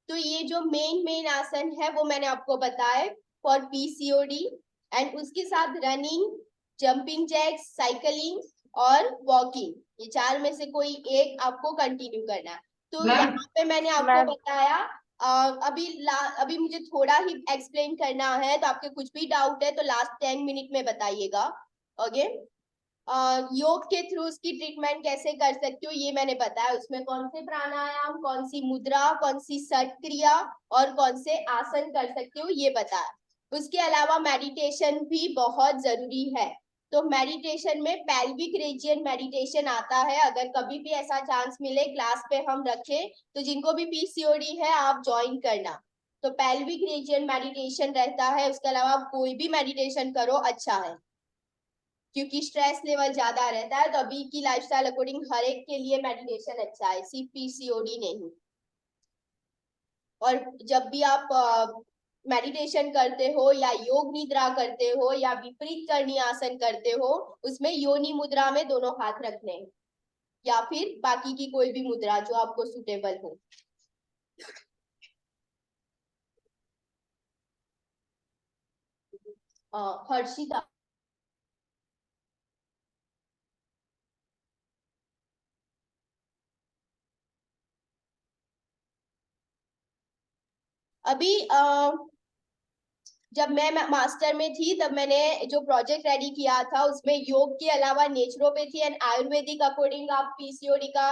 [SPEAKER 1] तो ये जो मेन आसन है वो मैंने आपको बताया फॉर पीसीओडी, एंड उसके साथ रनिंग, जंपिंग जैक्स, साइकिलिंग और वॉकिंग, ये 4 में से कोई एक आपको कंटिन्यू करना है। तो यहाँ पे मैंने आपको बताया, अभी मुझे थोड़ा ही एक्सप्लेन करना है, तो आपके कुछ भी डाउट है तो लास्ट 10 मिनट में बताइएगा। ओके योग के थ्रू उसकी ट्रीटमेंट कैसे कर सकते हो ये मैंने बताया, उसमें कौन से प्राणायाम, कौन सी मुद्रा, कौन सी सट क्रिया और कौन से आसन कर सकते हो ये बताया। उसके अलावा मेडिटेशन भी बहुत जरूरी है, तो मेडिटेशन में पेल्विक रीजन मेडिटेशन आता है। अगर कभी भी ऐसा चांस मिले क्लास पे हम रखें तो जिनको भी पीसीओडी है आप ज्वाइन करना, तो पेल्विक रीजन मेडिटेशन रहता है। उसके अलावा आप कोई भी मेडिटेशन करो अच्छा है, क्योंकि स्ट्रेस लेवल ज्यादा रहता है, तो अभी की लाइफस्टाइल अकॉर्डिंग हर एक के लिए मेडिटेशन अच्छा है, सिर्फ पीसीओडी नहीं। और जब भी आप मेडिटेशन करते हो या योग निद्रा करते हो या विपरीत करणी आसन करते हो, उसमें योनि मुद्रा में दोनों हाथ रखने हैं या फिर बाकी की कोई भी मुद्रा जो आपको सुटेबल हो। हर्षिता, अभी जब मैं मास्टर में थी तब मैंने जो प्रोजेक्ट रेडी किया था उसमें योग के अलावा नेचुरोपैथी एंड आयुर्वेदिक अकॉर्डिंग आप पीसीओडी का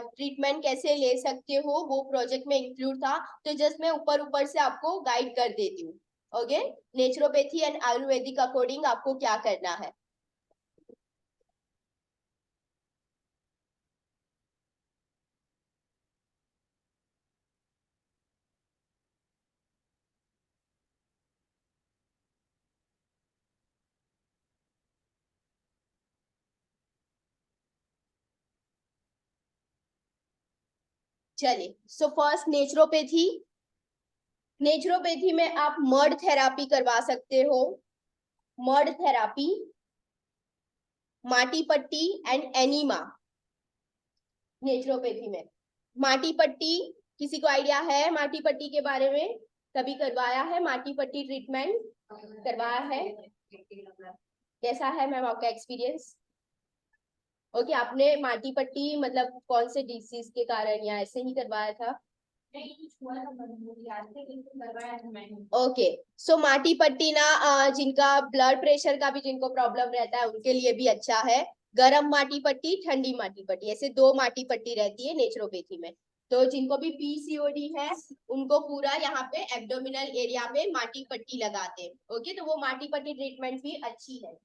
[SPEAKER 1] ट्रीटमेंट कैसे ले सकते हो वो प्रोजेक्ट में इंक्लूड था। तो जस्ट मैं ऊपर ऊपर से आपको गाइड कर देती हूँ। Okay naturopathy and Ayurvedic according आपको क्या करना है। चलिए सो फर्स्ट नेचुरोपैथी। नेचुरोपैथी में आप मड थेरापी करवा सकते हो, मड थेरापी, माटी पट्टी एंड एनीमा। नेचुरोपैथी में माटी पट्टी, किसी को आइडिया है माटी पट्टी के बारे में? कभी करवाया है माटी पट्टी ट्रीटमेंट? करवाया है? कैसा है मैम आपका एक्सपीरियंस? ओके आपने माटी पट्टी मतलब कौन से डिसीज के कारण या ऐसे ही करवाया था? ओके सो माटी पट्टी ना जिनका ब्लड प्रेशर का भी जिनको प्रॉब्लम रहता है उनके लिए भी अच्छा है। गरम माटी पट्टी, ठंडी माटी पट्टी, ऐसे 2 माटी पट्टी रहती है नेचुरोपैथी में। तो जिनको भी पीसीओडी है उनको पूरा यहाँ पे एब्डोमिनल एरिया पे माटी पट्टी लगाते हैं। ओके तो वो माटी पट्टी ट्रीटमेंट भी अच्छी है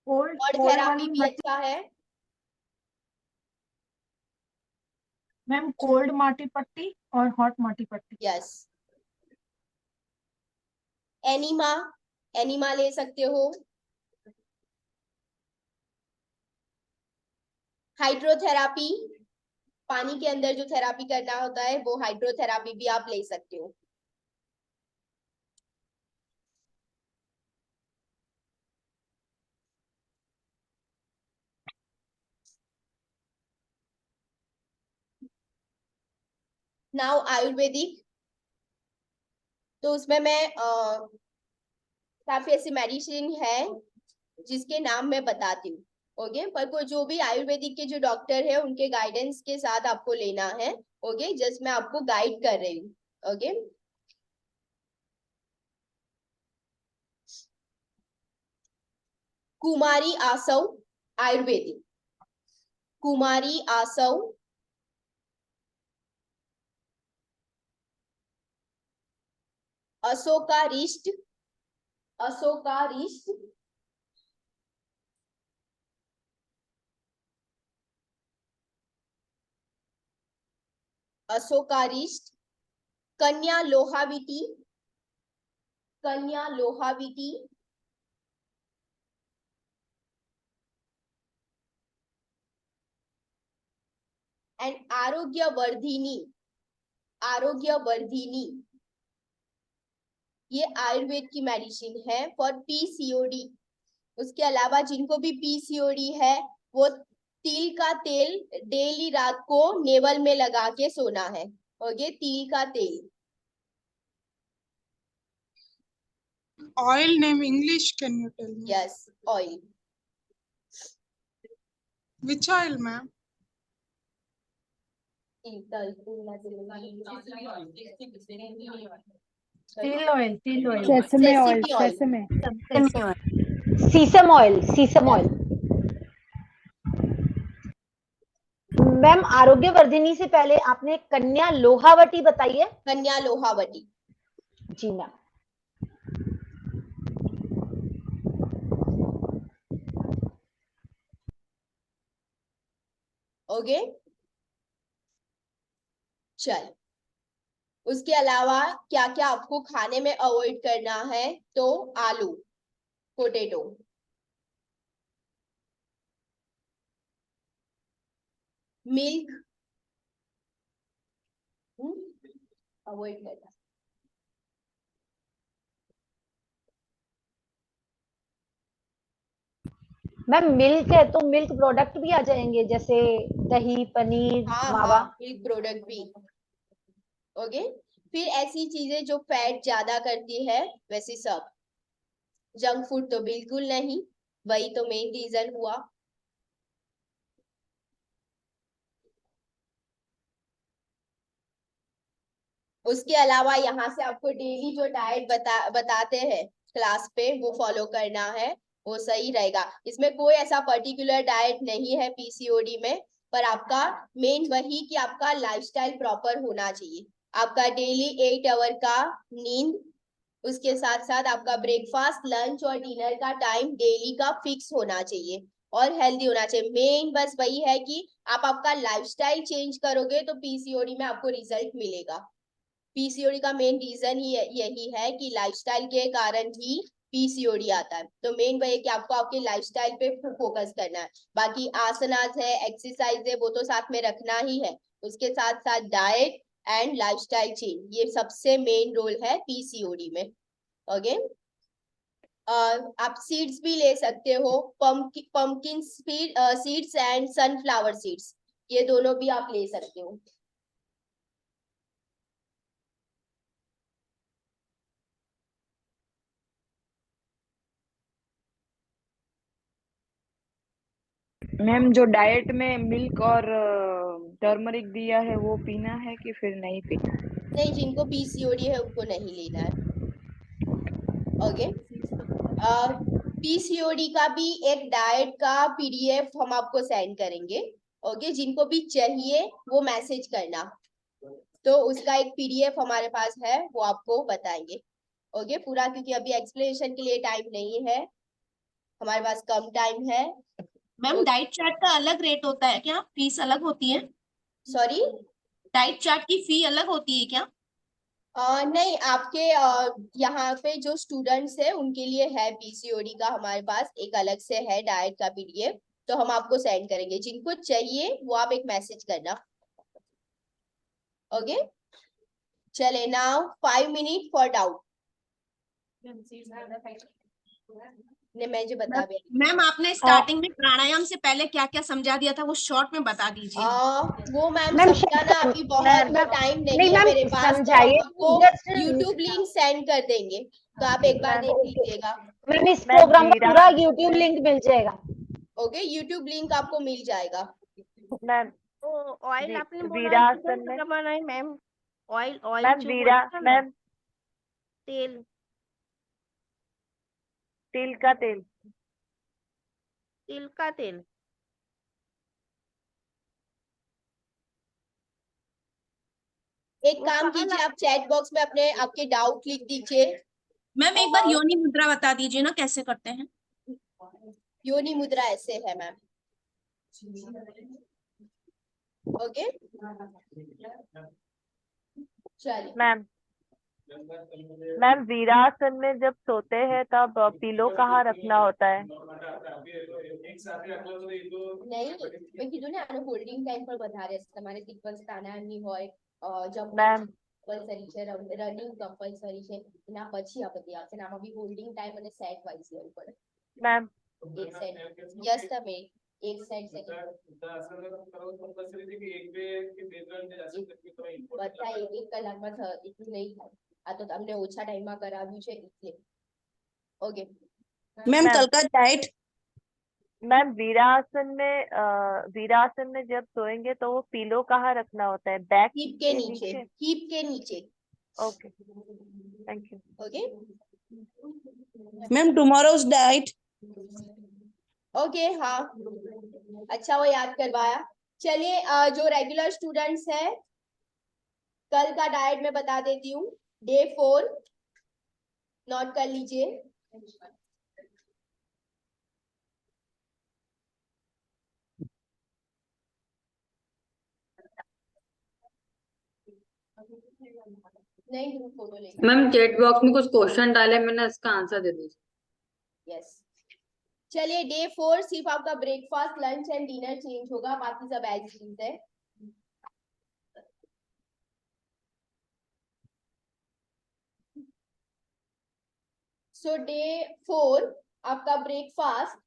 [SPEAKER 1] और थेरापी भी अच्छा है।
[SPEAKER 4] मैम कोल्ड माटी पट्टी और हॉट माटी पट्टी।
[SPEAKER 1] यस एनीमा, एनीमा ले सकते हो। हाइड्रोथेरापी, पानी के अंदर जो थेरापी करना होता है वो हाइड्रोथेरापी भी आप ले सकते हो। नाउ आयुर्वेदिक, तो उसमें मैं काफी ऐसी मेडिसिन है जिसके नाम मैं बताती हूँ। ओके, पर कोई जो भी आयुर्वेदिक के जो डॉक्टर है उनके गाइडेंस के साथ आपको लेना है। ओके, जस्ट मैं आपको गाइड कर रही हूँ। ओके, कुमारी आसव आयुर्वेदिक, कुमारी आसव, अशोकारिष्ट, अशोकारिष्ट, अशोकारिष्ट, कन्या लोहाविटी, कन्या लोहाविटी, एंड आरोग्यवर्धिनी, आरोग्यवर्धिनी, ये आयुर्वेद की मेडिसिन है फॉर पीसीओडी। उसके अलावा जिनको भी पीसीओडी है वो तिल का तेल डेली रात को नेवल में लगा के सोना है। ओके, तिल का तेल।
[SPEAKER 13] Oil name English, can you tell me?
[SPEAKER 1] Yes, oil.
[SPEAKER 13] Which oil, ma'am?
[SPEAKER 4] तिल ऑयल, तिल oil,
[SPEAKER 9] Sesame oil,
[SPEAKER 1] Sesame oil.
[SPEAKER 9] sesame.
[SPEAKER 14] सीसम ऑयल, सीसम ऑयल। मैम आरोग्यवर्धिनी से पहले आपने कन्या लोहावटी बताई है।
[SPEAKER 1] कन्या लोहावटी,
[SPEAKER 14] जी मैम।
[SPEAKER 1] ओके, चल। उसके अलावा क्या क्या आपको खाने में अवॉइड करना है, तो आलू, पोटैटो, मिल्क अवॉइड करना।
[SPEAKER 14] मैम मिल्क है तो मिल्क प्रोडक्ट भी आ जाएंगे जैसे दही, पनीर, मावा।
[SPEAKER 1] मिल्क प्रोडक्ट भी। ओके, फिर ऐसी चीजें जो फैट ज्यादा करती है वैसे सब। जंक फूड तो बिल्कुल नहीं, वही तो मेन रीजन हुआ। उसके अलावा यहाँ से आपको डेली जो डाइट बताते हैं क्लास पे वो फॉलो करना है, वो सही रहेगा। इसमें कोई ऐसा पर्टिकुलर डाइट नहीं है पीसीओडी में, पर आपका मेन वही कि आपका लाइफस्टाइल प्रॉपर होना चाहिए। आपका डेली 8 आवर का नींद, उसके साथ साथ आपका ब्रेकफास्ट, लंच और डिनर का टाइम डेली का फिक्स होना चाहिए और हेल्दी होना चाहिए। मेन बस वही है कि आप आपका लाइफस्टाइल चेंज करोगे तो पीसीओडी में आपको रिजल्ट मिलेगा। पीसीओडी का मेन रीजन ही यही है कि लाइफस्टाइल के कारण ही पीसीओडी आता है। तो मेन वही है कि आपको आपके लाइफस्टाइल पे फोकस करना है। बाकी आसनास है, एक्सरसाइज है, वो तो साथ में रखना ही है। उसके साथ साथ डाइट एंड लाइफस्टाइल चेंज, ये सबसे मेन रोल है पीसीओडी में। ओके, आप सीड्स भी ले सकते हो, pumpkin seeds and sunflower seeds, ये दोनों भी आप ले सकते हो।
[SPEAKER 9] मैम जो डाइट में मिल्क और टर्मरिक दिया है वो पीना है कि फिर नहीं पीना है?
[SPEAKER 1] नहीं, जिनको पीसीओडी है उनको नहीं लेना है। ओके, पीसीओडी का भी एक डाइट का पीडीएफ हम आपको सेंड करेंगे। ओके, जिनको भी चाहिए वो मैसेज करना, तो उसका एक पीडीएफ हमारे पास है, वो आपको बताएंगे। ओके, पूरा, क्योंकि अभी एक्सप्लेनेशन के लिए टाइम नहीं है, हमारे पास कम टाइम है।
[SPEAKER 12] मैम डाइट चार्ट का अलग रेट होता है क्या? फीस अलग होती है?
[SPEAKER 1] सॉरी,
[SPEAKER 12] डाइट चार्ट की फी अलग होती है क्या?
[SPEAKER 1] नहीं, आपके यहाँ पे जो स्टूडेंट्स है उनके लिए है पीसीओडी का हमारे पास एक अलग से है डाइट का पीडीएफ, तो हम आपको सेंड करेंगे। जिनको चाहिए वो आप एक मैसेज करना। ओके चले नाउ 5 मिनट फॉर डाउट ने मैं जो बता भी
[SPEAKER 12] मैम आपने स्टार्टिंग में प्राणायाम से पहले क्या क्या समझा दिया था वो शॉर्ट में बता दीजिए।
[SPEAKER 1] वो मैम
[SPEAKER 14] मैम
[SPEAKER 1] समझाना अभी बहुत टाइम नहीं
[SPEAKER 14] नहीं
[SPEAKER 1] है
[SPEAKER 14] मैम
[SPEAKER 1] मेरे पास, तो
[SPEAKER 14] समझाइए,
[SPEAKER 1] आपको
[SPEAKER 14] जस्ट
[SPEAKER 1] यूट्यूब लिंक सेंड कर देंगे, तो आप एक बार देख लीजिएगा।
[SPEAKER 14] मैम इस प्रोग्राम का पूरा यूट्यूब लिंक मिल जाएगा।
[SPEAKER 1] ओके यूट्यूब लिंक आपको मिल जाएगा।
[SPEAKER 8] मैम
[SPEAKER 12] तो ऑयल आपने बोला
[SPEAKER 8] वीरासन में
[SPEAKER 12] लगाना है मैम, ऑयल ऑयल
[SPEAKER 8] मैम
[SPEAKER 12] जो बोला था ना,
[SPEAKER 8] मैम
[SPEAKER 12] तेल
[SPEAKER 8] तिल का तेल
[SPEAKER 12] तिल का तेल।
[SPEAKER 1] एक काम कीजिए, आप चैट बॉक्स में अपने आपके डाउट लिख दीजिए।
[SPEAKER 12] मैम एक बार योनि मुद्रा बता दीजिए ना कैसे करते हैं।
[SPEAKER 1] योनि मुद्रा ऐसे है मैम। ओके चलिए
[SPEAKER 8] मैम वीरासन में जब सोते हैं तब पिलो कहाँ रखना होता है?
[SPEAKER 1] नहीं मैं કીધું ને આનો હોલ્ડિંગ ટાઈમ પર વધારે છે, તમારે સિક્વન્સ તાનાની હોય, જમ્પ કમ્પલસરી છે, રનિંગ કમ્પલસરી છે, એના પછી આ બધી આવશે, આમાં બી હોલ્ડિંગ ટાઈમ અને સેટ વાઇઝ લેવું પડે
[SPEAKER 8] मैम
[SPEAKER 1] એક સેટ યસ તમે એક સેટ સેકન્ડ બધા એક એક કલાકમાં એટલું નહીં થાય, આ તો તમને ઓછા ટાઈમમાં કરાવ્યું છે એટલે। ઓકે
[SPEAKER 12] मैम कल का डाइट
[SPEAKER 8] मैम वीरासन में जब सोएंगे तो वो पिलो कहाँ रखना होता है? बैक
[SPEAKER 1] हिप के नीचे, हिप के नीचे।
[SPEAKER 8] Okay thank you.
[SPEAKER 1] Okay
[SPEAKER 12] ma'am tomorrow's diet.
[SPEAKER 1] Okay हाँ अच्छा वो याद करवाया। चलिए जो रेगुलर स्टूडेंट्स है कल का डाइट में बता देती हूँ। डे 4 नोट कर लीजिए। नहीं ग्रुप फोटो लेंगे।
[SPEAKER 15] मैम चैट बॉक्स में कुछ क्वेश्चन डाले, मैंने इसका आंसर दे दीजिए।
[SPEAKER 1] यस चलिए डे 4 सिर्फ आपका breakfast lunch and dinner change होगा, बाकी सब एज इट इज है। सो डे 4 आपका ब्रेकफास्ट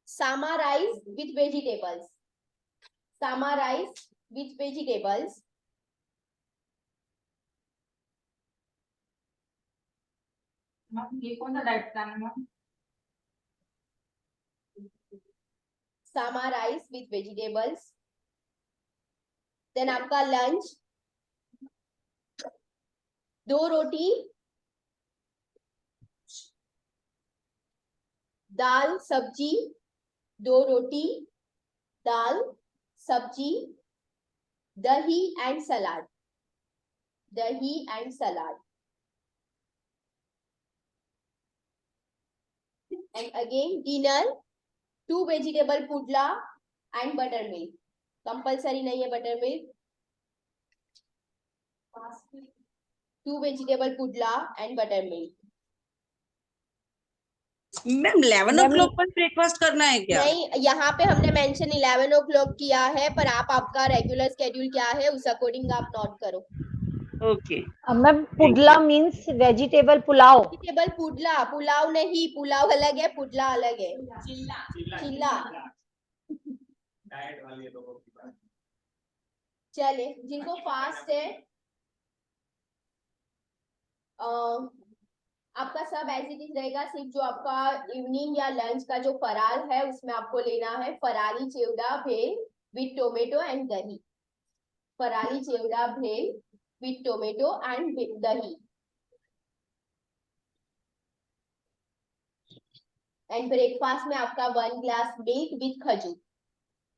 [SPEAKER 1] सामा राइस विथ वेजिटेबल्स, सामा राइस विथ वेजिटेबल्स,
[SPEAKER 4] ये कौन सा डाइट प्लान है मैम?
[SPEAKER 1] सामा राइस विथ वेजिटेबल्स। देन आपका लंच 2 रोटी दाल सब्जी, 2 रोटी दाल सब्जी, दही एंड सलाद, दही and salad, and again dinner 2 vegetable पुडला एंड बटर मिल्क, कंपलसरी नहीं है बटर मिल्क, 2 वेजिटेबल पुडला and butter milk.
[SPEAKER 12] Ma'am 11 o'clock पर ब्रेकफास्ट करना है क्या?
[SPEAKER 1] नहीं यहाँ पे हमने मेंशन 11 o'clock किया है, पर आप आपका रेगुलर शेड्यूल क्या है उस अकॉर्डिंग आप नोट करो।
[SPEAKER 12] ओके
[SPEAKER 14] मैम पुडला मीन्स वेजिटेबल पुलाव।
[SPEAKER 1] वेजिटेबल पुडला, पुलाव नहीं, पुलाव अलग है पुडला अलग है। चिल्ला चले जिनको फास्ट है आपका सब एज इट इज रहेगा, सिर्फ जो आपका इवनिंग या लंच का जो फरार है उसमें आपको लेना है फरारी चिवड़ा भेल विथ टोमेटो एंड दही, फरारी चिवड़ा भेल विथ टोमेटो एंड दही, एंड ब्रेकफास्ट में आपका 1 ग्लास मिल्क विथ खजूर,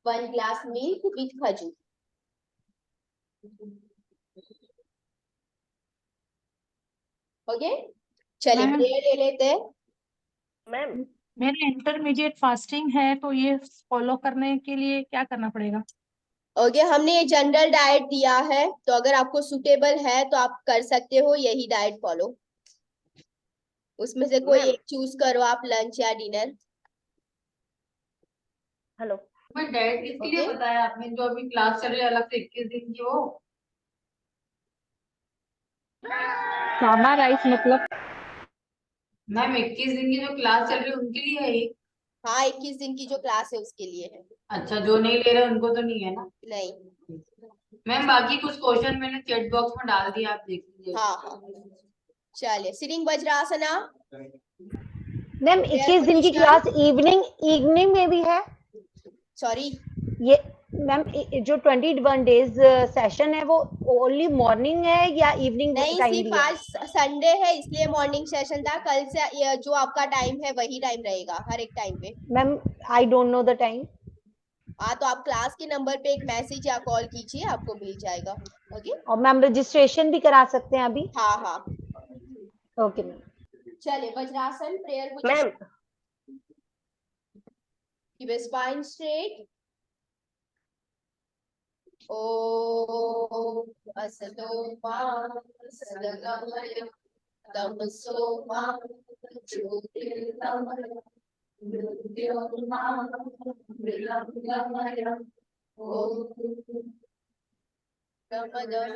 [SPEAKER 1] 1 ग्लास मिल्क विथ खजूर। ओके चलिए प्रेयर ले लेते हैं।
[SPEAKER 8] मैम
[SPEAKER 4] मेरे इंटरमीडिएट फास्टिंग है, तो ये फॉलो करने के लिए क्या करना पड़ेगा?
[SPEAKER 1] ओके हमने ये जनरल डाइट दिया है, तो अगर आपको सुटेबल है तो आप कर सकते हो यही डाइट फॉलो, उसमें से कोई एक चूज करो आप, लंच या डिनर।
[SPEAKER 8] हेलो
[SPEAKER 15] मैं डाइट इसलिए बताया आपने, जो अभी क्लास चल रही है अलग से 21 दिन की, वो
[SPEAKER 9] सामा राइस मतलब
[SPEAKER 15] मैम 21 दिन की जो क्लास चल रही है उनके लिए है ये?
[SPEAKER 1] हाँ 21 दिन की जो क्लास है उसके लिए है।
[SPEAKER 15] अच्छा, जो नहीं ले रहे उनको तो नहीं है ना?
[SPEAKER 1] नहीं।
[SPEAKER 15] मैम बाकी कुछ क्वेश्चन मैंने चैट बॉक्स में डाल दिया, आप देख लीजिए।
[SPEAKER 1] हाँ हाँ चलिए, सिटिंग वज्रासना।
[SPEAKER 14] मैम 21 दिन की क्लास इवनिंग में भी है?
[SPEAKER 1] सॉरी
[SPEAKER 14] ये मैम जो 21 डेज सेशन है वो ओनली मॉर्निंग है या इवनिंग
[SPEAKER 1] नहीं,
[SPEAKER 14] टाइम
[SPEAKER 1] सिर्फ
[SPEAKER 14] भी है?
[SPEAKER 1] आज संडे है इसलिए मॉर्निंग सेशन था। कल से ये जो आपका टाइम है वही टाइम रहेगा हर एक टाइम पे।
[SPEAKER 14] Ma'am I don't know the time.
[SPEAKER 1] हाँ तो आप क्लास के नंबर पे एक मैसेज या कॉल कीजिए, आपको मिल जाएगा। ओके।
[SPEAKER 14] और मैम रजिस्ट्रेशन भी करा सकते हैं अभी?
[SPEAKER 1] हाँ हाँ
[SPEAKER 14] ओके मैम।
[SPEAKER 1] चलिए, vajrasana prayer
[SPEAKER 8] ma'am
[SPEAKER 1] Keep your spine straight. Om Asato Ma Sadgamaya Tamaso Ma Jyotirgamaya Mrityunma Mrityungamaya Om Gamadam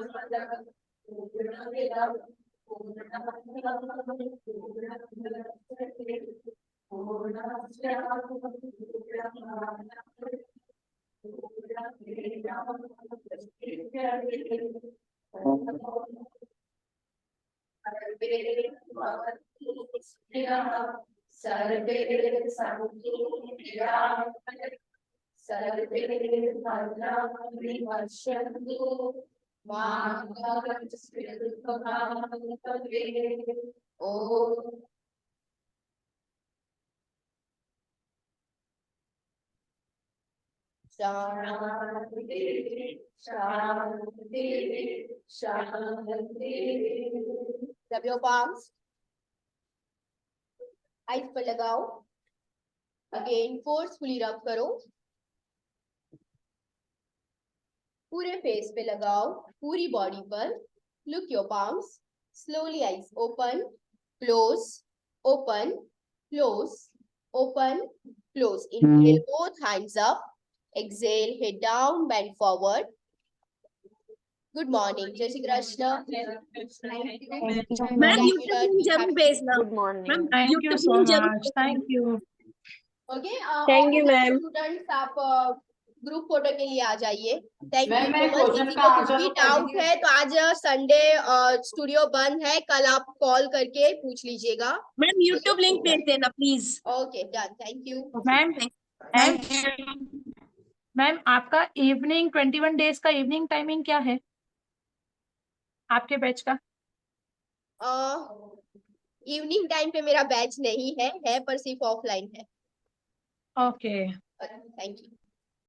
[SPEAKER 1] Shanti, Shanti, Shanti. Rub your palms. Eyes पर लगाओ. Again, forcefully rub करो. पूरे फेस पे लगाओ, पूरी बॉडी पर. Look your palms. Slowly eyes open, close, open, close, open, close. Inhale both hands up. Exhale, head down, bend forward. Good morning. Jai Shri Krishna.
[SPEAKER 12] Ma'am YouTube link जरूर भेजना।
[SPEAKER 9] Good morning.
[SPEAKER 12] Ma'am
[SPEAKER 4] thank you
[SPEAKER 12] YouTube
[SPEAKER 4] so
[SPEAKER 12] link जरूर
[SPEAKER 4] much, thank you.
[SPEAKER 1] Okay.
[SPEAKER 8] Thank you, ma'am.
[SPEAKER 1] Students आप ग्रुप फोटो के लिए आ जाइए। थैंक यू
[SPEAKER 15] मैम
[SPEAKER 1] सो
[SPEAKER 15] मैं
[SPEAKER 1] मच।
[SPEAKER 15] क्वेश्चन
[SPEAKER 1] किसी
[SPEAKER 15] का
[SPEAKER 1] को कुछ
[SPEAKER 15] आंसर
[SPEAKER 1] भी
[SPEAKER 15] तो कर
[SPEAKER 1] डाउट
[SPEAKER 15] दीजिए।
[SPEAKER 1] है तो आज संडे स्टूडियो बंद है, कल आप कॉल करके पूछ लीजिएगा।
[SPEAKER 12] मैम यूट्यूब लिंक भेज देना please.
[SPEAKER 1] Okay done, thank you.
[SPEAKER 4] Ma'am ma'am आपका इवनिंग 21 डेज का इवनिंग टाइमिंग क्या है आपके बैच का?
[SPEAKER 1] इवनिंग टाइम पे मेरा बैच नहीं है पर सिर्फ ऑफलाइन है।
[SPEAKER 4] ओके।
[SPEAKER 1] Thank you.